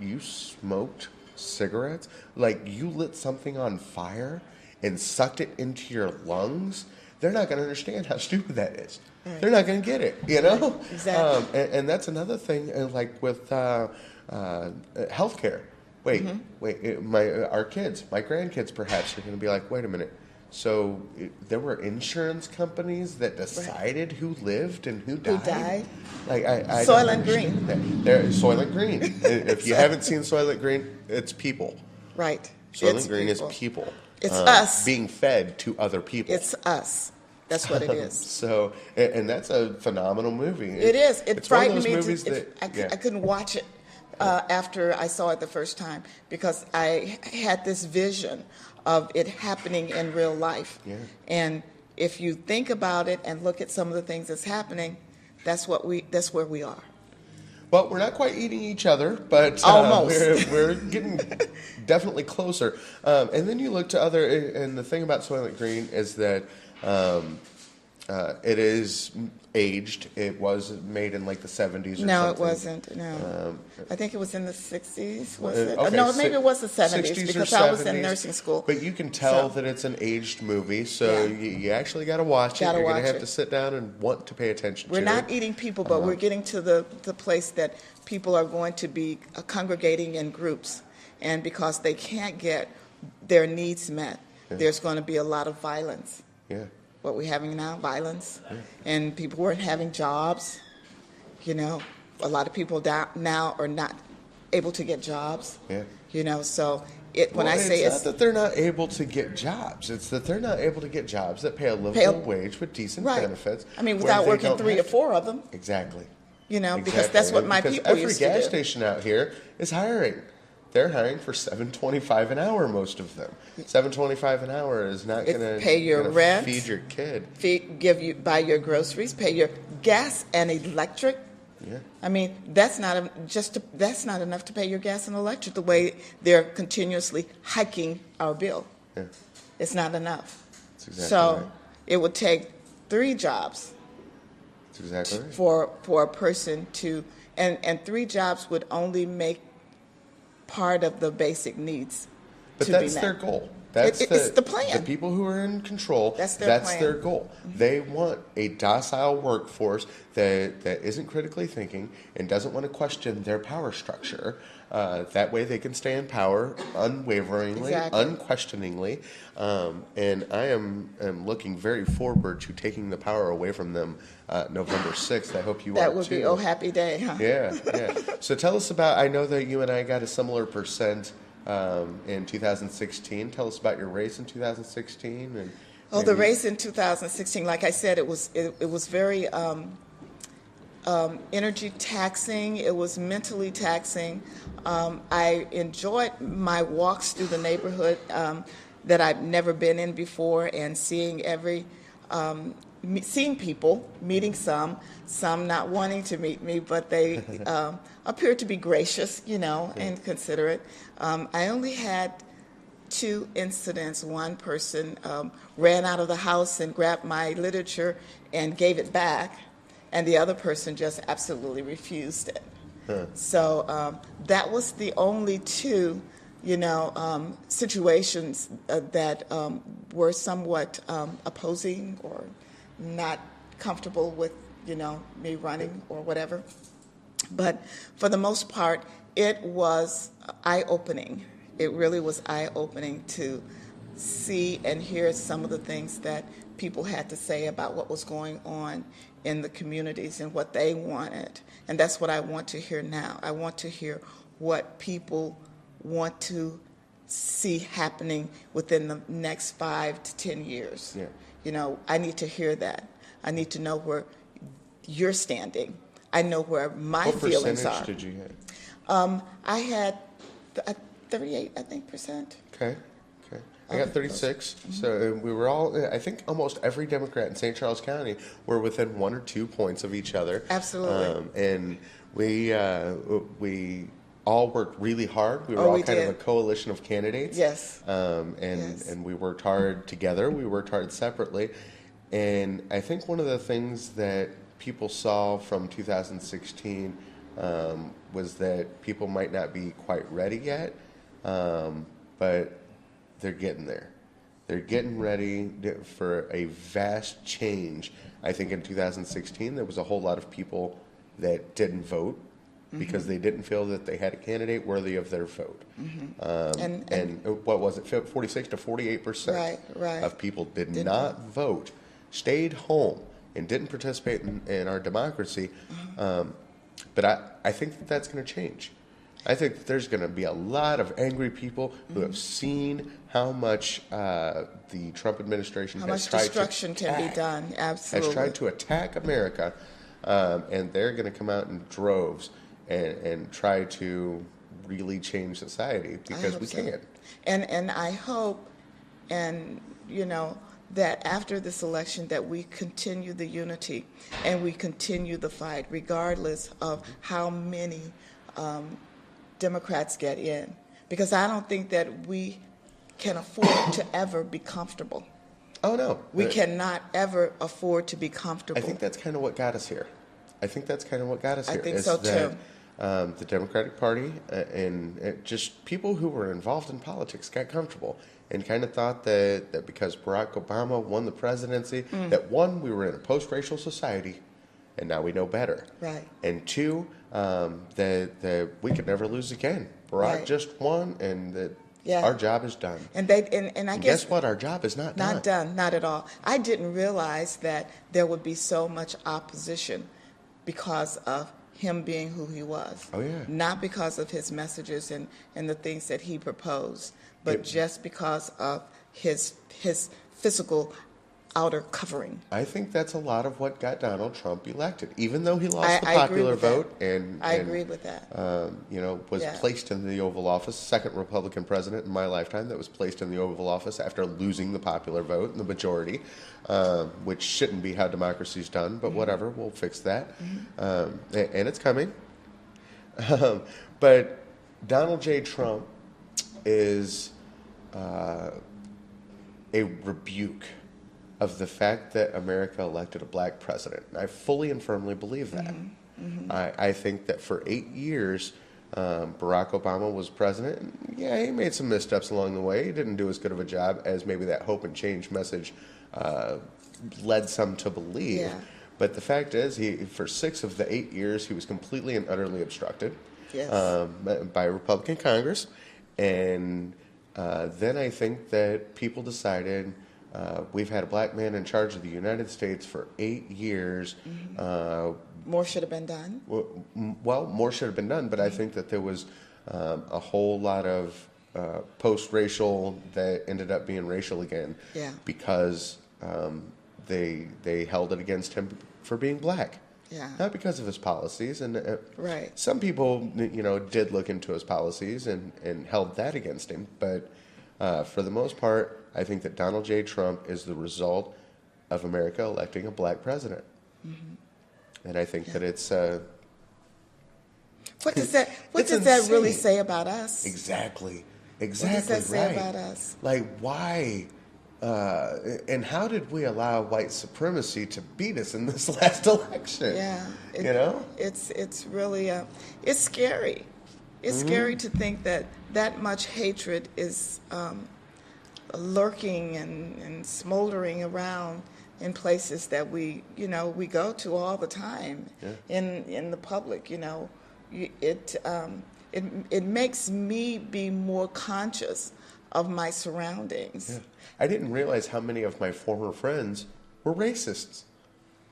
"You smoked cigarettes? Like, you lit something on fire and sucked it into your lungs?" They're not going to understand how stupid that is. Right. They're not going to get it, Right. Exactly. And that's another thing, like with healthcare. Wait, our kids, my grandkids perhaps are going to be like, wait a minute, So there were insurance companies that decided who lived and who died. Who died? Like I Soil don't and Green. understand that. Soylent Green. If you haven't seen Soylent Green, it's people. Right. Soylent Green is people. It's us. Being fed to other people. It's us. That's what it is. So, and that's a phenomenal movie. It is. It frightened me. I Yeah. couldn't watch it after I saw it the first time because I had this vision of it happening in real life. Yeah. And if you think about it and look at some of the things that's happening, that's where we are. Well, we're not quite eating each other, but almost. we're getting definitely closer. And then you look to other, and the thing about Soylent Green is that it is aged. It was made in like the 70s or something. No, it wasn't. No. I think it was in the 60s. Was it? Okay, No, maybe it was the 70s 60s because or I was 70s. in nursing school. But you can tell that it's an aged movie, so Yeah. you actually got to watch it. You're going to have to sit down and want to pay attention to it. We're not eating people, but we're getting to the place that people are going to be congregating in groups. And because they can't get their needs met, there's going to be a lot of violence. Yeah. What we're having now, violence. And people weren't having jobs. You know, a lot of people now are not able to get jobs. Yeah. You know, so It's not that they're not able to get jobs. It's that they're not able to get jobs that pay a livable wage with decent benefits. I mean, without working 3 or 4 of them. Exactly. You know, because that's what my people used to do. Every gas station out here is hiring. They're hiring for $7.25 an hour. Most of them. $7.25 an hour is not going to pay your rent, feed your kid, buy your groceries, pay your gas and electric. Yeah. I mean, that's not enough to pay your gas and electric. The way they're continuously hiking our bill, it's not enough. That's exactly so right. it would take 3 jobs. That's exactly right. For a person to, and 3 jobs would only make part of the basic needs. But that's their goal. It's the plan. The people who are in control, that's plan. their goal. Mm-hmm. They want a docile workforce that isn't critically thinking and doesn't want to question their power structure. That way they can stay in power unwaveringly, unquestioningly. And I am looking very forward to taking the power away from them November 6th. I hope you are too. That would be happy day, huh? Yeah. So tell us about, I know that you and I got a similar percent in 2016. Tell us about your race in 2016. The race in 2016, like I said, it was very energy taxing. It was mentally taxing. I enjoyed my walks through the neighborhood that I've never been in before, and seeing seeing people, meeting some not wanting to meet me, but they appeared to be gracious, and considerate. I only had 2 incidents. One person ran out of the house and grabbed my literature and gave it back, and the other person just absolutely refused it. So that was the only 2, situations that were somewhat opposing or not comfortable with, me running or whatever. But for the most part, it was eye-opening. It really was eye-opening to see and hear some of the things that people had to say about what was going on in the communities and what they wanted. And that's what I want to hear now. I want to hear what people want to see happening within the next 5 to 10 years. Yeah. I need to hear that. I need to know where you're standing. I know where my feelings are. What percentage did you get? I had 38, I think, percent. Okay. I got 36. Mm-hmm. So we were all, I think almost every Democrat in St. Charles County were within 1 or 2 points of each other. Absolutely. And we all worked really hard. We were all kind of a coalition of candidates. Yes. And we worked hard together. We worked hard separately. And I think one of the things that people saw from 2016 was that people might not be quite ready yet, but they're getting there. They're getting ready for a vast change. I think in 2016 there was a whole lot of people that didn't vote. because they didn't feel that they had a candidate worthy of their vote. And what was it, 46 to 48% of people did not vote, stayed home, and didn't participate in our democracy. But I think that that's going to change. I think that there's going to be a lot of angry people who have seen how much the Trump administration has tried destruction to can be done. Absolutely. has tried to attack America, and they're going to come out in droves and try to really change society because we can. And I hope, and that after this election that we continue the unity and we continue the fight, regardless of how many Democrats get in, because I don't think that we can afford to ever be comfortable. Oh, no. We cannot ever afford to be comfortable. I think that's kind of what got us here. I think so, too. The Democratic Party and just people who were involved in politics got comfortable and kind of thought that because Barack Obama won the presidency, that one, we were in a post-racial society, and now we know better. Right. And two, that we could never lose again. Barack just won, and that our job is done. And I guess what? Our job is not done. Not done, not at all. I didn't realize that there would be so much opposition because of him being who he was. Oh, yeah. Not because of his messages and the things that he proposed, but just because of his physical outer covering. I think that's a lot of what got Donald Trump elected, even though he lost the popular vote. I agree with that. Was placed in the Oval Office, second Republican president in my lifetime that was placed in the Oval Office after losing the popular vote and the majority, which shouldn't be how democracy's done, but whatever, we'll fix that. And it's coming. But Donald J. Trump is a rebuke of the fact that America elected a black president. I fully and firmly believe that. I think that for 8 years, Barack Obama was president. Yeah, he made some missteps along the way. He didn't do as good of a job as maybe that hope and change message led some to believe. Yeah. But the fact is, for 6 of the 8 years, he was completely and utterly obstructed by Republican Congress. And then I think that people decided, we've had a black man in charge of the United States for 8 years. More should have been done. Well, more should have been done, but I think that there was a whole lot of post-racial that ended up being racial again because they held it against him for being black. Yeah. Not because of his policies. And right. Some people, did look into his policies and held that against him. But for the most part, I think that Donald J. Trump is the result of America electing a black president. And I think that it's... what does that really say about us? Exactly. What does that say about us? Like, why... and how did we allow white supremacy to beat us in this last election? Yeah. It's really... it's scary. It's scary to think that much hatred is... lurking and smoldering around in places that we go to all the time in the public. It makes me be more conscious of my surroundings. Yeah. I didn't realize how many of my former friends were racists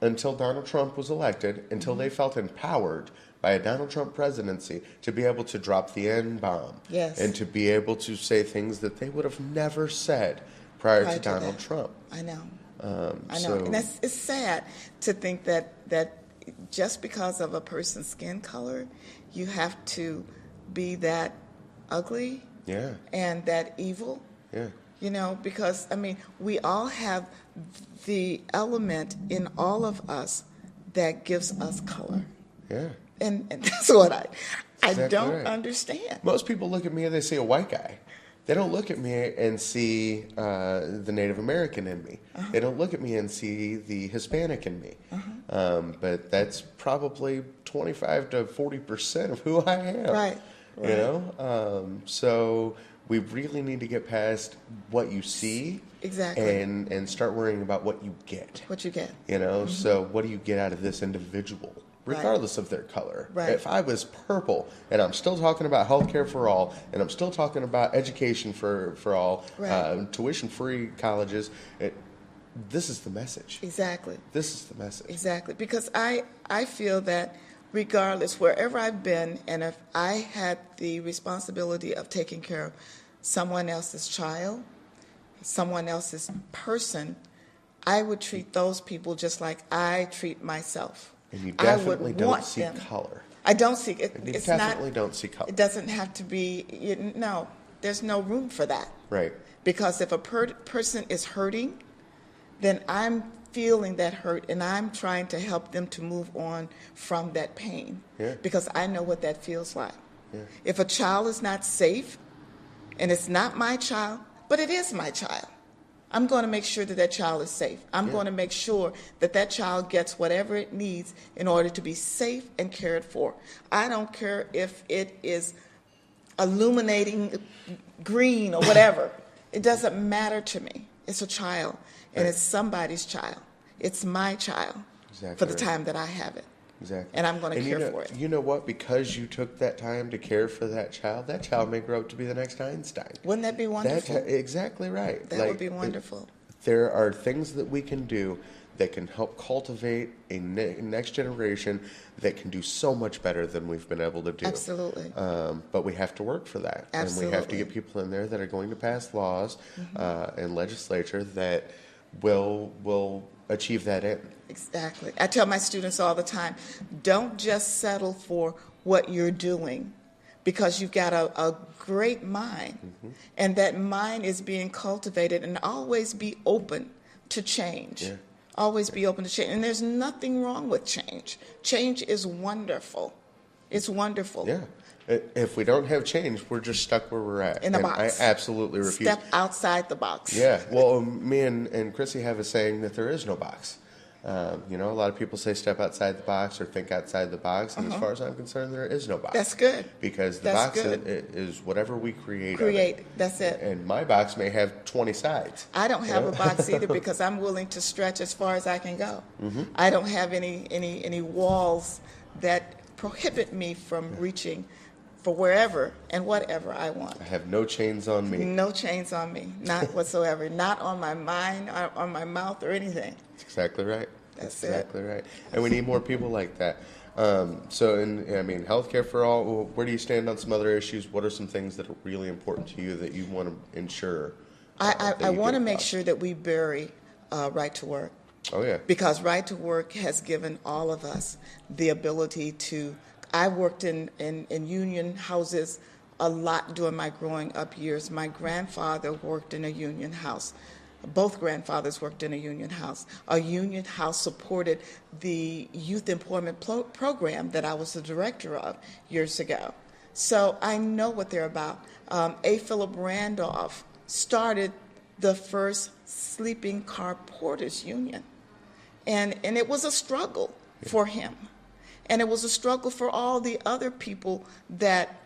until Donald Trump was elected, until they felt empowered by a Donald Trump presidency to be able to drop the N-bomb and to be able to say things that they would have never said prior to Donald Trump. I know. So, and it's sad to think that just because of a person's skin color, you have to be that ugly and that evil. Yeah. Because, we all have the element in all of us that gives us color. Yeah. And that's what I don't understand. Most people look at me and they see a white guy. They don't look at me and see the Native American in me. They don't look at me and see the Hispanic in me. But that's probably 25 to 40% of who I am. Right. So we really need to get past what you see. Exactly. And start worrying about what you get. What you get. So what do you get out of this individual? regardless of their color. Right. If I was purple and I'm still talking about healthcare for all, and I'm still talking about education for all, Right. tuition-free colleges, this is the message. Exactly. This is the message. Exactly. Because I feel that regardless, wherever I've been, and if I had the responsibility of taking care of someone else's child, someone else's person, I would treat those people just like I treat myself. And you I definitely would don't want see them. color. I don't see it. And you It's definitely not. don't see color. It doesn't have to be. No, there's no room for that. Right. Because if a person is hurting, then I'm feeling that hurt and I'm trying to help them to move on from that pain. Yeah. Because I know what that feels like. Yeah. If a child is not safe, and it's not my child, but it is my child, I'm going to make sure that that child is safe. I'm going to make sure that that child gets whatever it needs in order to be safe and cared for. I don't care if it is illuminating green or whatever. It doesn't matter to me. It's a child, and it's somebody's child. It's my child for the time that I have it. Exactly. And I'm going to care for it. You know what? Because you took that time to care for that child may grow up to be the next Einstein. Wouldn't that be wonderful? Exactly right. That would be wonderful. There are things that we can do that can help cultivate a next generation that can do so much better than we've been able to do. Absolutely. But we have to work for that. Absolutely. And we have to get people in there that are going to pass laws and legislature that will achieve that end. Exactly. I tell my students all the time, don't just settle for what you're doing, because you've got a great mind, and that mind is being cultivated, and always be open to change. Yeah. Always be open to change. And there's nothing wrong with change. Change is wonderful. It's wonderful. Yeah. If we don't have change, we're just stuck where we're at. In a And box. I absolutely refuse. Step outside the box. Yeah. Well, me and Chrissy have a saying that there is no box. A lot of people say step outside the box or think outside the box. And as far as I'm concerned, there is no box. That's good. Because the That's box good. is whatever we create. That's it. And my box may have 20 sides. I don't have a box either, because I'm willing to stretch as far as I can go. I don't have any walls that prohibit me from reaching for wherever and whatever I want. I have no chains on me. No chains on me, not whatsoever. Not on my mind, or on my mouth, or anything. That's exactly right. That's exactly right. And we need more people like that. Healthcare for all, where do you stand on some other issues? What are some things that are really important to you that you want to ensure? I want to make sure that we bury right to work. Oh, yeah. Because right to work has given all of us the ability to. I worked in union houses a lot during my growing up years. My grandfather worked in a union house. Both grandfathers worked in a union house. A union house supported the youth employment program that I was the director of years ago. So I know what they're about. A. Philip Randolph started the first sleeping car porters union. And it was a struggle for him. And it was a struggle for all the other people that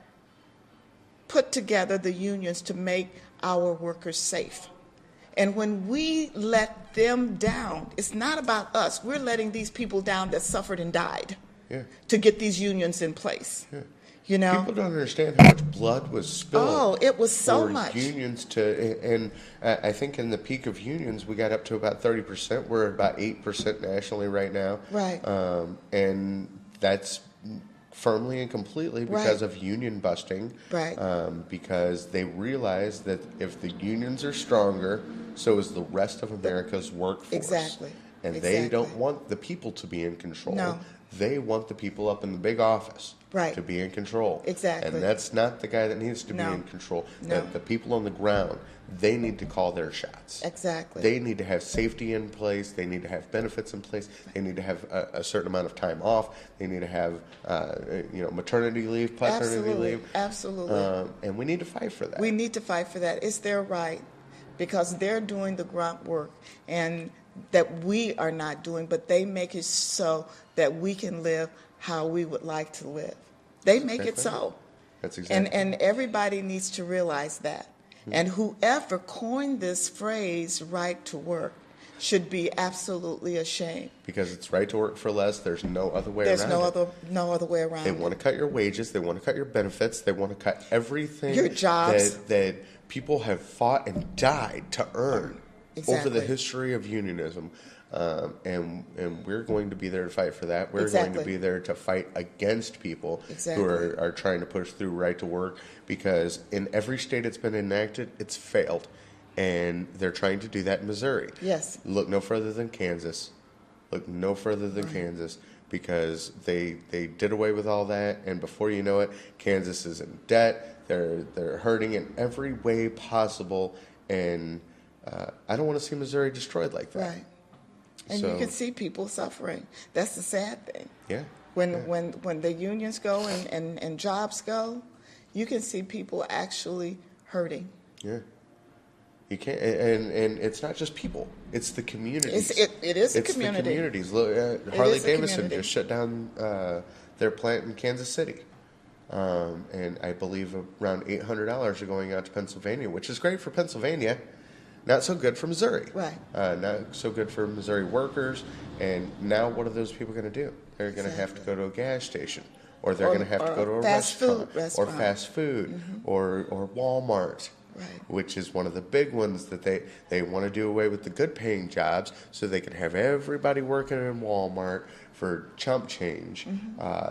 put together the unions to make our workers safe. And when we let them down, it's not about us. We're letting these people down that suffered and died to get these unions in place. Yeah. People don't understand how much blood was spilled. Oh, it was so for much. Unions and I think in the peak of unions, we got up to about 30%. We're at about 8% nationally right now. Right. And that's firmly and completely because of union busting. Right. Because they realize that if the unions are stronger, so is the rest of America's workforce. Exactly. And they don't want the people to be in control. No. They want the people up in the big office to be in control. Exactly. And that's not the guy that needs to be in control. No. The people on the ground, they need to call their shots. Exactly. They need to have safety in place. They need to have benefits in place. They need to have a certain amount of time off. They need to have maternity leave, paternity leave. Absolutely. And we need to fight for that. We need to fight for that. It's their right, because they're doing the grunt work and that we are not doing, but they make it so that we can live how we would like to live. They make it so. That's exactly. And everybody needs to realize that. And whoever coined this phrase, right to work, should be absolutely ashamed. Because it's right to work for less. There's no other way There's around no other way around They it. want to cut your wages. They want to cut your benefits. They want to cut everything Your jobs. that people have fought and died to earn over the Exactly. history of unionism. And we're going to be there to fight for that. We're Exactly. going to be there to fight against people Exactly. who are trying to push through right to work, because in every state it's been enacted, it's failed. And they're trying to do that in Missouri. Yes. Look no further than Kansas. Look no further than Kansas, because they did away with all that, and before you know it, Kansas is in debt. They're hurting in every way possible, and I don't want to see Missouri destroyed like that. Right. And So- you can see people suffering. That's the sad thing. Yeah. When the unions go and jobs go, you can see people actually hurting. Yeah. You can't, and it's not just people; it's the communities. It is a It's community. the communities. Look, Harley is a Davidson community. just shut down their plant in Kansas City, and I believe around $800 are going out to Pennsylvania, which is great for Pennsylvania. Not so good for Missouri. Right. Not so good for Missouri workers. And now, what are those people going to do? They're going to have to go to a gas station, or they're going to have to go to a fast restaurant, food restaurant. or fast food, or Walmart. Right. Which is one of the big ones that they want to do away with the good paying jobs so they can have everybody working in Walmart for chump change,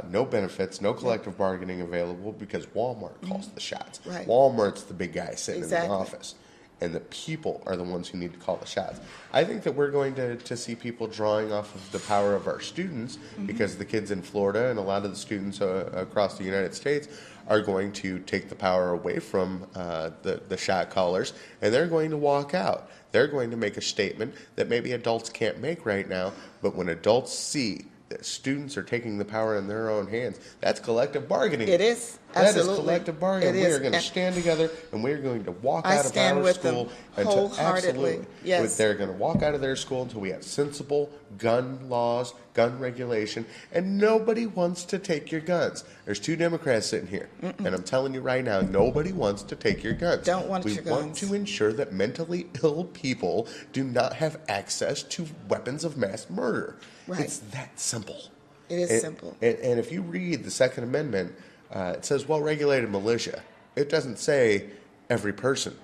no benefits, no collective bargaining available, because Walmart calls the shots. Right. Walmart's the big guy sitting in Exactly. the office, and the people are the ones who need to call the shots. I think that we're going to see people drawing off of the power of our students, because the kids in Florida and a lot of the students across the United States are going to take the power away from the shot callers, and they're going to walk out. They're going to make a statement that maybe adults can't make right now, but when adults see that students are taking the power in their own hands, that's collective bargaining. It is. That Absolutely. is collective bargaining. It We is. are going to And stand together, and we are going to walk I out of stand our with school them until wholeheartedly. absolutely. Yes. They're going to walk out of their school until we have sensible gun laws, gun regulation, and nobody wants to take your guns. There's two Democrats sitting here, and I'm telling you right now, nobody wants to take your guns. Don't want your We want guns. to ensure that mentally ill people do not have access to weapons of mass murder. Right. It's that simple. It is simple. And if you read the Second Amendment, it says well-regulated militia. It doesn't say every person.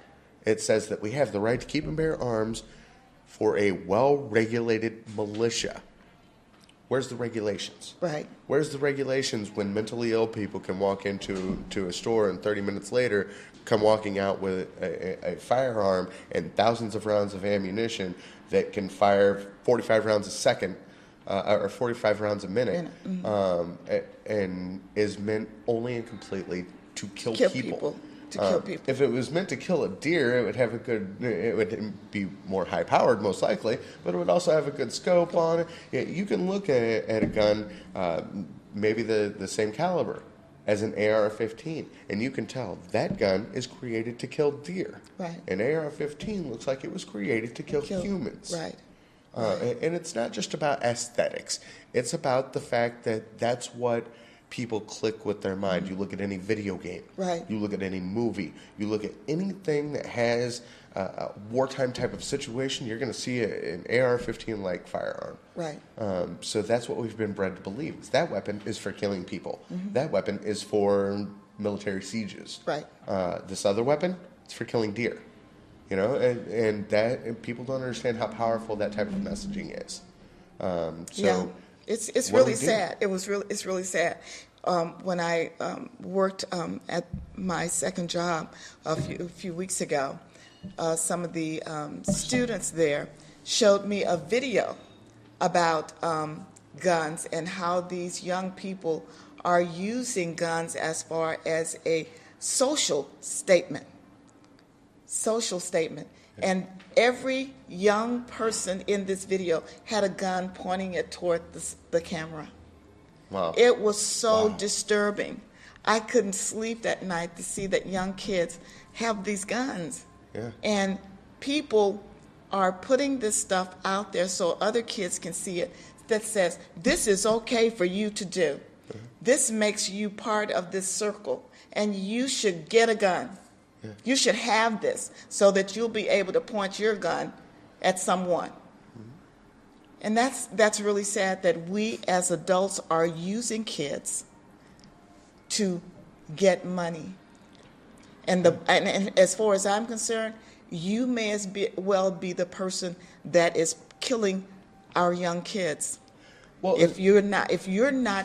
It says that we have the right to keep and bear arms for a well-regulated militia. Where's the regulations? Right. Where's the regulations when mentally ill people can walk into a store and 30 minutes later come walking out with a firearm and thousands of rounds of ammunition that can fire 45 rounds a second, or 45 rounds a minute, and is meant only and completely to kill people. To kill people. If it was meant to kill a deer, it would be more high powered, most likely, but it would also have a good scope on it. Yeah, you can look at a gun, maybe the same caliber as an AR-15, and you can tell that gun is created to kill deer. Right. An AR-15 looks like it was created to kill humans. Right. And it's not just about aesthetics. It's about the fact that that's what people click with their mind. You look at any video game. Right. You look at any movie. You look at anything that has a wartime type of situation, you're going to see an AR-15-like firearm. Right. So that's what we've been bred to believe. Is that weapon is for killing people. That weapon is for military sieges. Right. This other weapon, it's for killing deer. You know, and people don't understand how powerful that type of messaging is. Yeah, it's what do really we do? sad. It's really sad. When I worked at my second job a few weeks ago, some of the students there showed me a video about guns and how these young people are using guns as far as a social statement. And every young person in this video had a gun pointing it toward the camera. Wow. It was so Wow. disturbing. I couldn't sleep that night to see that young kids have these guns. Yeah. And people are putting this stuff out there so other kids can see it, that says, this is okay for you to do. This makes you part of this circle, and you should get a gun. You should have this so that you'll be able to point your gun at someone. And that's really sad that we as adults are using kids to get money. And as far as I'm concerned, you may well be the person that is killing our young kids. Well, if you're not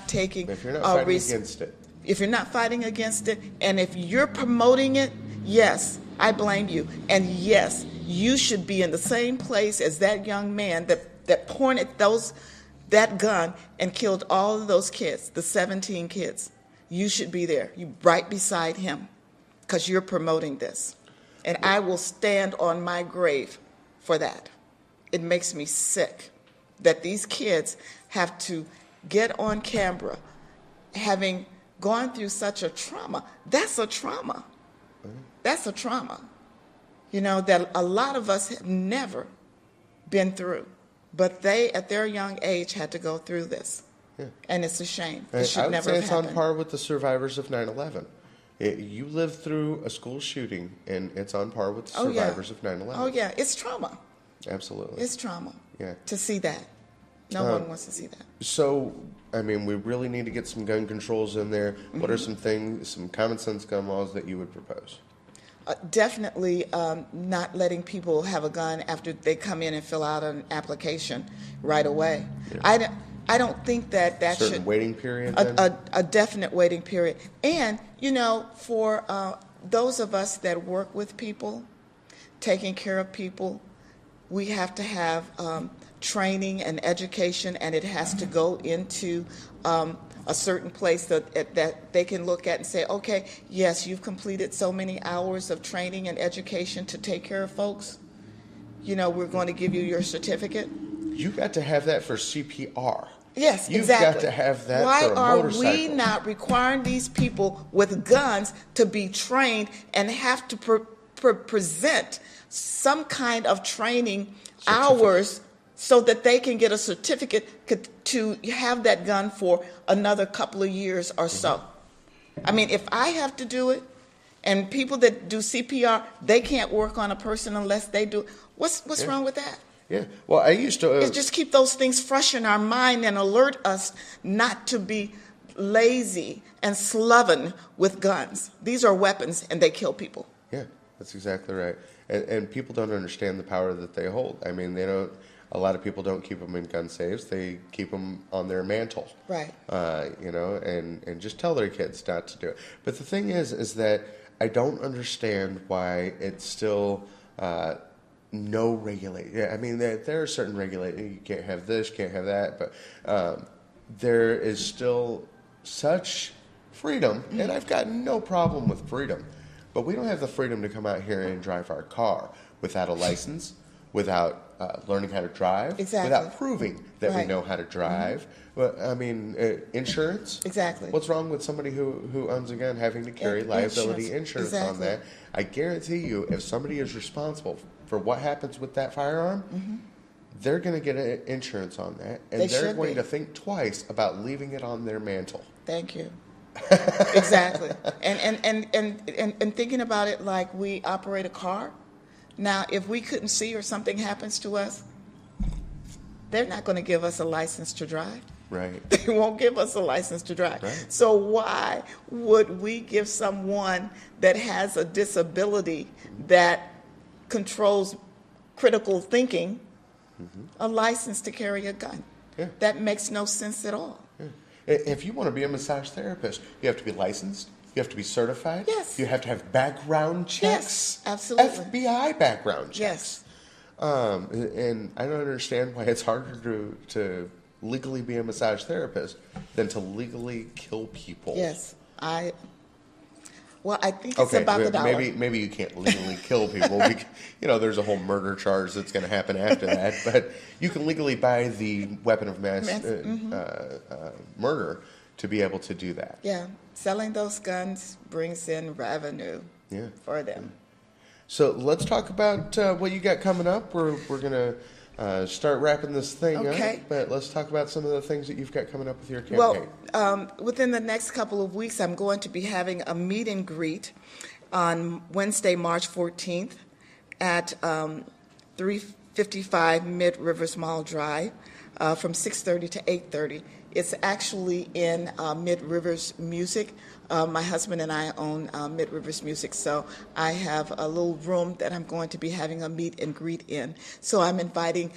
taking if you're not fighting against it. If you're not fighting against it, and if you're promoting it, yes, I blame you. And yes, you should be in the same place as that young man that pointed that gun and killed all of those kids, the 17 kids. You should be there. You right beside him, because you're promoting this. And I will stand on my grave for that. It makes me sick that these kids have to get on camera having gone through such a trauma. That's a trauma. That's a trauma, that a lot of us have never been through. But they, at their young age, had to go through this. Yeah. And it's a shame. It should never have happened. I would say it's on par with the survivors of 9/11. You lived through a school shooting, and it's on par with the survivors of 9/11. Oh, yeah. It's trauma. Absolutely. It's trauma. Yeah. To see that. No one wants to see that. So, we really need to get some gun controls in there. Mm-hmm. What are some common sense gun laws that you would propose? Definitely not letting people have a gun after they come in and fill out an application right away. Yeah. I don't think that should... Certain waiting period? A definite waiting period. And, for those of us that work with people, taking care of people, we have to have training and education, and it has to go into a certain place that they can look at and say, okay, yes, you've completed so many hours of training and education to take care of folks. We're going to give you your certificate. You got to have that for CPR. Yes, You've exactly. You've got to have that Why for a motorcycle. Why are we not requiring these people with guns to be trained and have to present some kind of training hours so that they can get a certificate to have that gun for another couple of years or so? If I have to do it, and people that do CPR, they can't work on a person unless they do. What's wrong with that? Yeah. Well, I used to... It's just keep those things fresh in our mind and alert us not to be lazy and sloven with guns. These are weapons, and they kill people. Yeah, that's exactly right. And people don't understand the power that they hold. They don't... A lot of people don't keep them in gun safes. They keep them on their mantle. Right. And just tell their kids not to do it. But the thing is that I don't understand why it's still... no regulate. Yeah, there are certain regulations. You can't have this, you can't have that, but there is still such freedom, and I've got no problem with freedom, but we don't have the freedom to come out here and drive our car without a license, without learning how to drive, without proving that we know how to drive. Insurance. Exactly. What's wrong with somebody who owns a gun having to carry liability insurance on that? I guarantee you, if somebody is responsible for what happens with that firearm, they're going to get insurance on that, and they're going to think twice about leaving it on their mantle. Thank you. Exactly. And thinking about it like we operate a car. Now, if we couldn't see or something happens to us, they're not going to give us a license to drive. Right. They won't give us a license to drive. Right. So why would we give someone that has a disability that controls critical thinking a license to carry a gun? Yeah. That makes no sense at all. Yeah. If you want to be a massage therapist, you have to be licensed. You have to be certified. Yes. You have to have background checks. Yes, absolutely. FBI background checks. Yes. And I don't understand why it's harder to legally be a massage therapist than to legally kill people. Yes. I think it's about the dollar. Maybe you can't legally kill people because, there's a whole murder charge that's going to happen after that. But you can legally buy the weapon of mass murder to be able to do that. Yeah. Selling those guns brings in revenue for them. So let's talk about what you got coming up. We're going to start wrapping this thing up, but let's talk about some of the things that you've got coming up with your campaign. Well, within the next couple of weeks, I'm going to be having a meet and greet on Wednesday, March 14th at 355 Mid Rivers Mall Drive. from 6:30 to 8:30. It's actually in Mid Rivers Music. My husband and I own Mid Rivers Music, so I have a little room that I'm going to be having a meet and greet in. So I'm inviting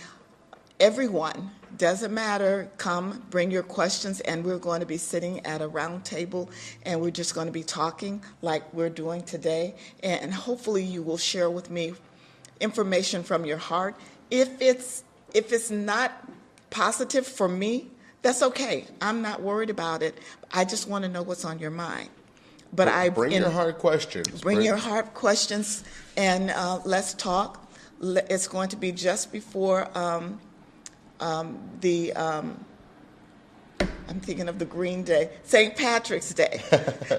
everyone, doesn't matter, come, bring your questions, and we're going to be sitting at a round table, and we're just going to be talking like we're doing today, and hopefully you will share with me information from your heart. If it's not positive for me, that's okay. I'm not worried about it. I just want to know what's on your mind. But bring your hard questions. Bring your hard questions, and let's talk. It's going to be just before I'm thinking of the Green Day, St. Patrick's Day,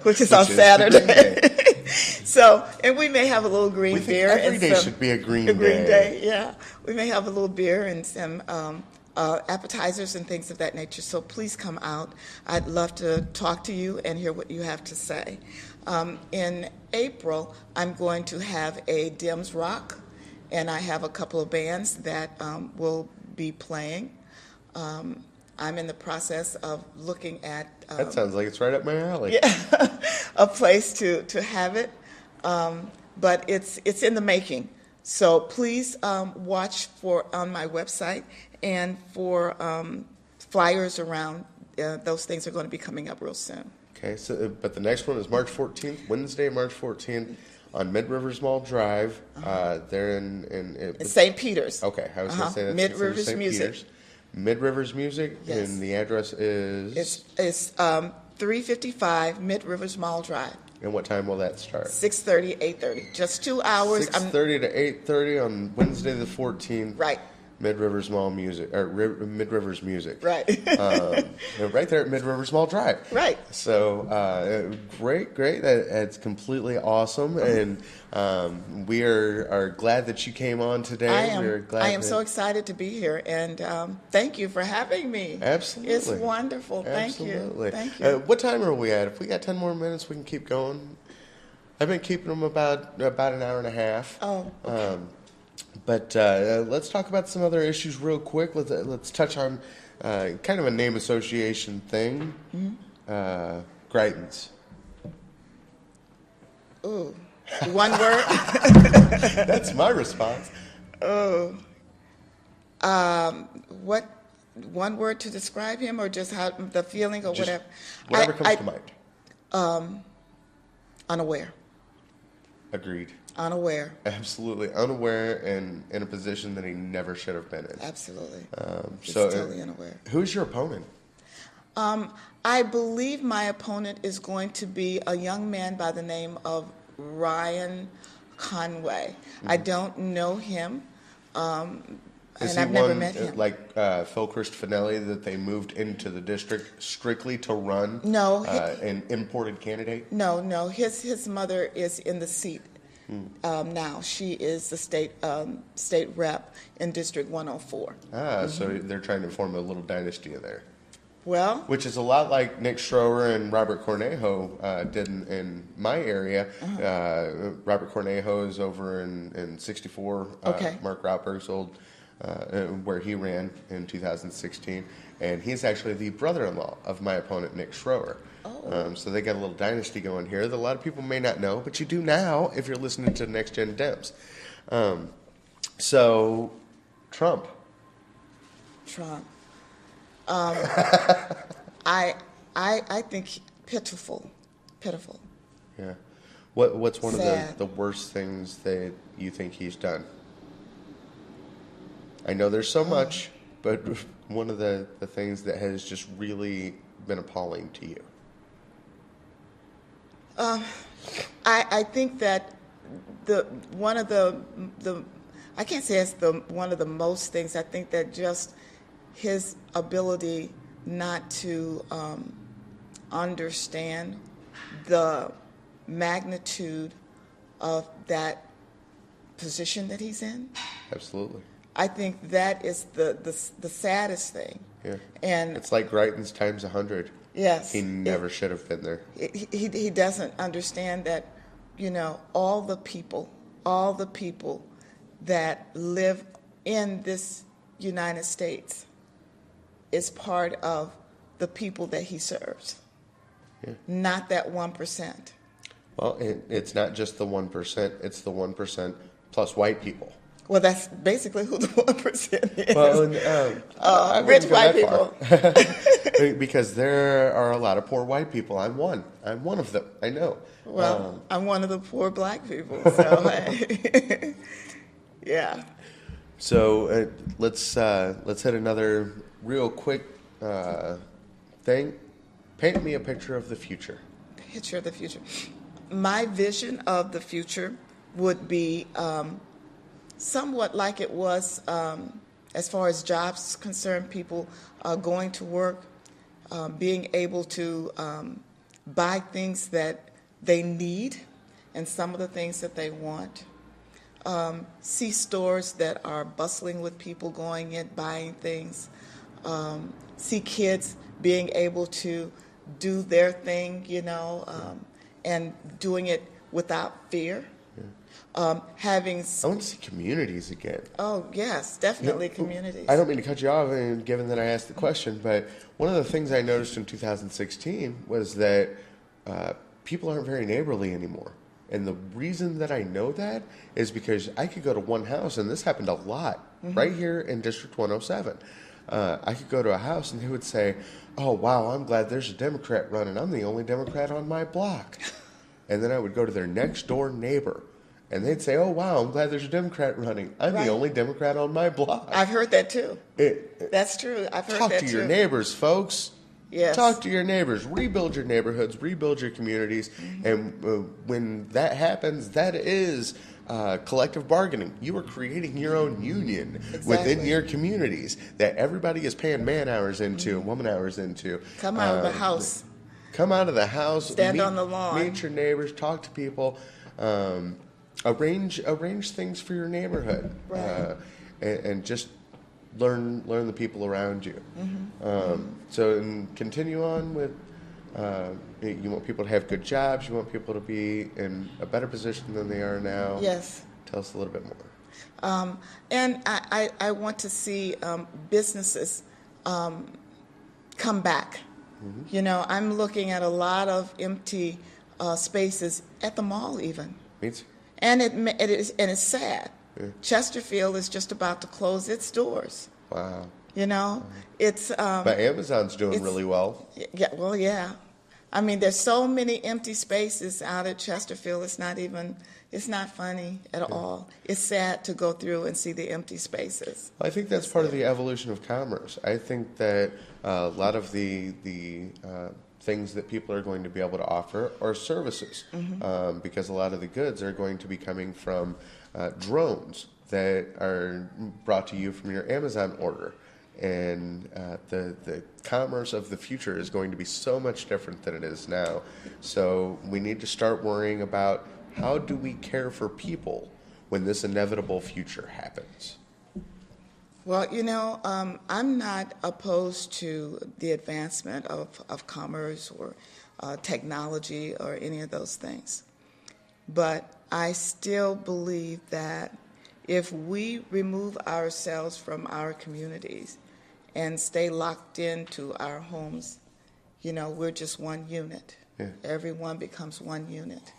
which is on Saturday. So, and we may have a little green beer. Every day should be a green day. Yeah, we may have a little beer and some appetizers and things of that nature. So please come out. I'd love to talk to you and hear what you have to say. In April, I'm going to have a Dems Rock, and I have a couple of bands that will be playing. I'm in the process of looking at that sounds like it's right up my alley. Yeah, a place to have it, but it's in the making. So please watch for on my website and for flyers around. Those things are going to be coming up real soon. Okay, so but the next one is March 14th, Wednesday, March 14th. On Mid Rivers Mall Drive, they're in St. Peter's. Okay, I was going to say that's Mid Rivers St. Music. Peters. Mid Rivers Music, Yes. and the address is. It's 355 Mid Rivers Mall Drive. And what time will that start? 6:30, 8:30. Just 2 hours. 6:30 to 8:30 on Wednesday the 14th. Right. Mid Rivers Mall Music, or Mid Rivers Music. Right. Right there at Mid Rivers Mall Drive. Right. So great. That's completely awesome, and we are glad that you came on today. I am so excited to be here, and thank you for having me. Absolutely. It's wonderful. Absolutely. Thank you. What time are we at? If we got 10 more minutes, we can keep going. I've been keeping them about an hour and a half. Oh, okay. But let's talk about some other issues real quick. Let's touch on kind of a name association thing. Mm-hmm. Greitens. Ooh, one word. That's my response. Oh, what? One word to describe him, or just how the feeling, or Just whatever. Whatever comes to mind. Unaware. Agreed. Unaware. Absolutely unaware and in a position that he never should have been in. Absolutely. Just So, totally unaware. Who's your opponent? I believe my opponent is going to be a young man by the name of Ryan Conway. I don't know him, and I've never met him. Like Phil Cristofanelli, that they moved into the district strictly to run? No. An imported candidate? No. His mother is in the seat now. She is the state rep in District 104. So they're trying to form a little dynasty in there. Well, Which is a lot like Nick Schroer and Robert Cornejo did in my area. Robert Cornejo is over in 64, Okay. Mark Rauberg's old, where he ran in 2016. And he's actually the brother-in-law of my opponent, Nick Schroer. Oh. So they got a little dynasty going here that a lot of people may not know, but you do now if you're listening to Next Gen Dems. So, Trump. I think pitiful. Yeah. What's one Sad. of the worst things that you think he's done? I know there's so much, but one of the things that has just really been appalling to you. I think that one of the I can't say it's one of the most things. I think that just his ability not to understand the magnitude of that position that he's in. Absolutely. I think that is the saddest thing. Yeah. And it's like Greitens times 100. yes, He never should have been there. He doesn't understand that, all the people that live in this United States is part of the people that he serves, not that 1%. Well, it's not just the 1%, it's the 1% plus white people. Well, that's basically who the 1% is. Well, I rich wouldn't go white that people. because there are a lot of poor white people. I'm one of them. I know. Well, I'm one of the poor black people, so hey. Yeah. So let's hit another real quick thing. Paint me a picture of the future. Picture of the future. My vision of the future would be somewhat like it was as far as jobs concerned, people going to work, being able to buy things that they need and some of the things that they want. See stores that are bustling with people going in, buying things. See kids being able to do their thing, and doing it without fear. I want to see communities again. Oh, yes, definitely communities. I don't mean to cut you off, and given that I asked the question, but one of the things I noticed in 2016 was that people aren't very neighborly anymore. And the reason that I know that is because I could go to one house, and this happened a lot right here in District 107. I could go to a house, and they would say, "Oh, wow, I'm glad there's a Democrat running. I'm the only Democrat on my block." And then I would go to their next door neighbor, and they'd say, "Oh, wow, I'm glad there's a Democrat running. I'm the only Democrat on my block." I've heard that too. That's true. I've heard that too. Talk to your neighbors, folks. Yes. Talk to your neighbors. Rebuild your neighborhoods. Rebuild your communities. And when that happens, that is collective bargaining. You are creating your own union within your communities that everybody is paying man hours into and woman hours into. Come out of the house. Come out of the house. Stand on the lawn. Meet your neighbors. Talk to people. Arrange things for your neighborhood. Right. And just learn the people around you. So continue on with. You want people to have good jobs. You want people to be in a better position than they are now. Yes. Tell us a little bit more. And I want to see businesses come back. I'm looking at a lot of empty spaces at the mall, even. Me too. And it's sad. Yeah. Chesterfield is just about to close its doors. Wow. It's. But Amazon's doing really well. Yeah. Well, yeah. I mean, there's so many empty spaces out at Chesterfield. It's not funny at all. It's sad to go through and see the empty spaces. I think that's part of the evolution of commerce. I think that a lot of the things that people are going to be able to offer are services, because a lot of the goods are going to be coming from drones that are brought to you from your Amazon order. And the commerce of the future is going to be so much different than it is now. So we need to start worrying about how do we care for people when this inevitable future happens. Well, I'm not opposed to the advancement of commerce or technology or any of those things. But I still believe that if we remove ourselves from our communities and stay locked into our homes, we're just one unit. Yeah. Everyone becomes one unit.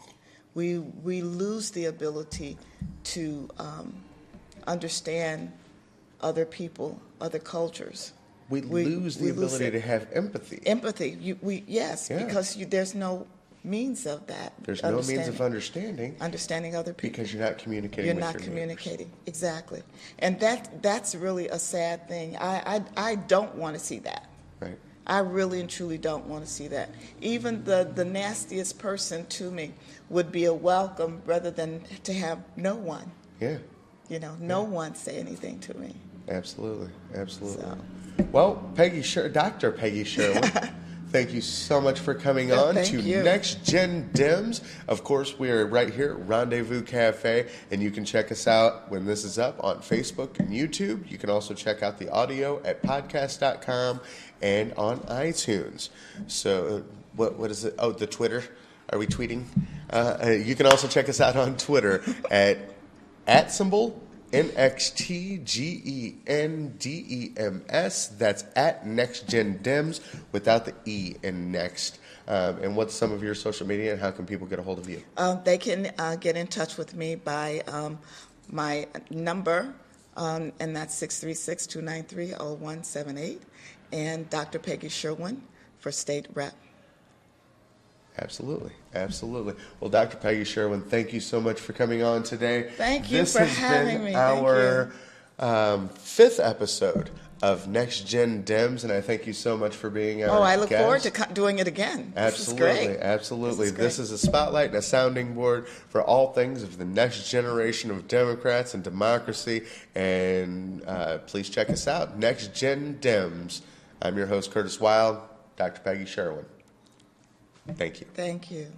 We lose the ability to understand other people, other cultures. We lose the ability to have empathy. Empathy, because there's no means of that. There's no means of understanding other people because you're not communicating. You're not communicating exactly, and that's really a sad thing. I don't want to see that. Right. I really and truly don't want to see that. Even the nastiest person to me would be a welcome rather than to have no one. Yeah. No one say anything to me. Absolutely. So. Well, Dr. Peggy Sherwin, thank you so much for coming on to Next Gen Dems. Of course, we are right here at Rendezvous Cafe, and you can check us out when this is up on Facebook and YouTube. You can also check out the audio at podcast.com and on iTunes. So what is it? Oh, the Twitter. Are we tweeting? You can also check us out on Twitter at NXTGENDEMS. That's at Next Gen Dems without the E in next. And what's some of your social media, and how can people get a hold of you? They can get in touch with me by my number, and that's 636-293-0178, and Dr. Peggy Sherwin for State Rep. Absolutely, absolutely. Well, Dr. Peggy Sherwin, thank you so much for coming on today. Thank you for having me. This has been our fifth episode of Next Gen Dems, and I thank you so much for being our guest. I look forward to doing it again. Absolutely, this is great. absolutely. This is a spotlight and a sounding board for all things of the next generation of Democrats and democracy, and please check us out, Next Gen Dems. I'm your host, Curtis Wylde. Dr. Peggy Sherwin. Thank you. Thank you.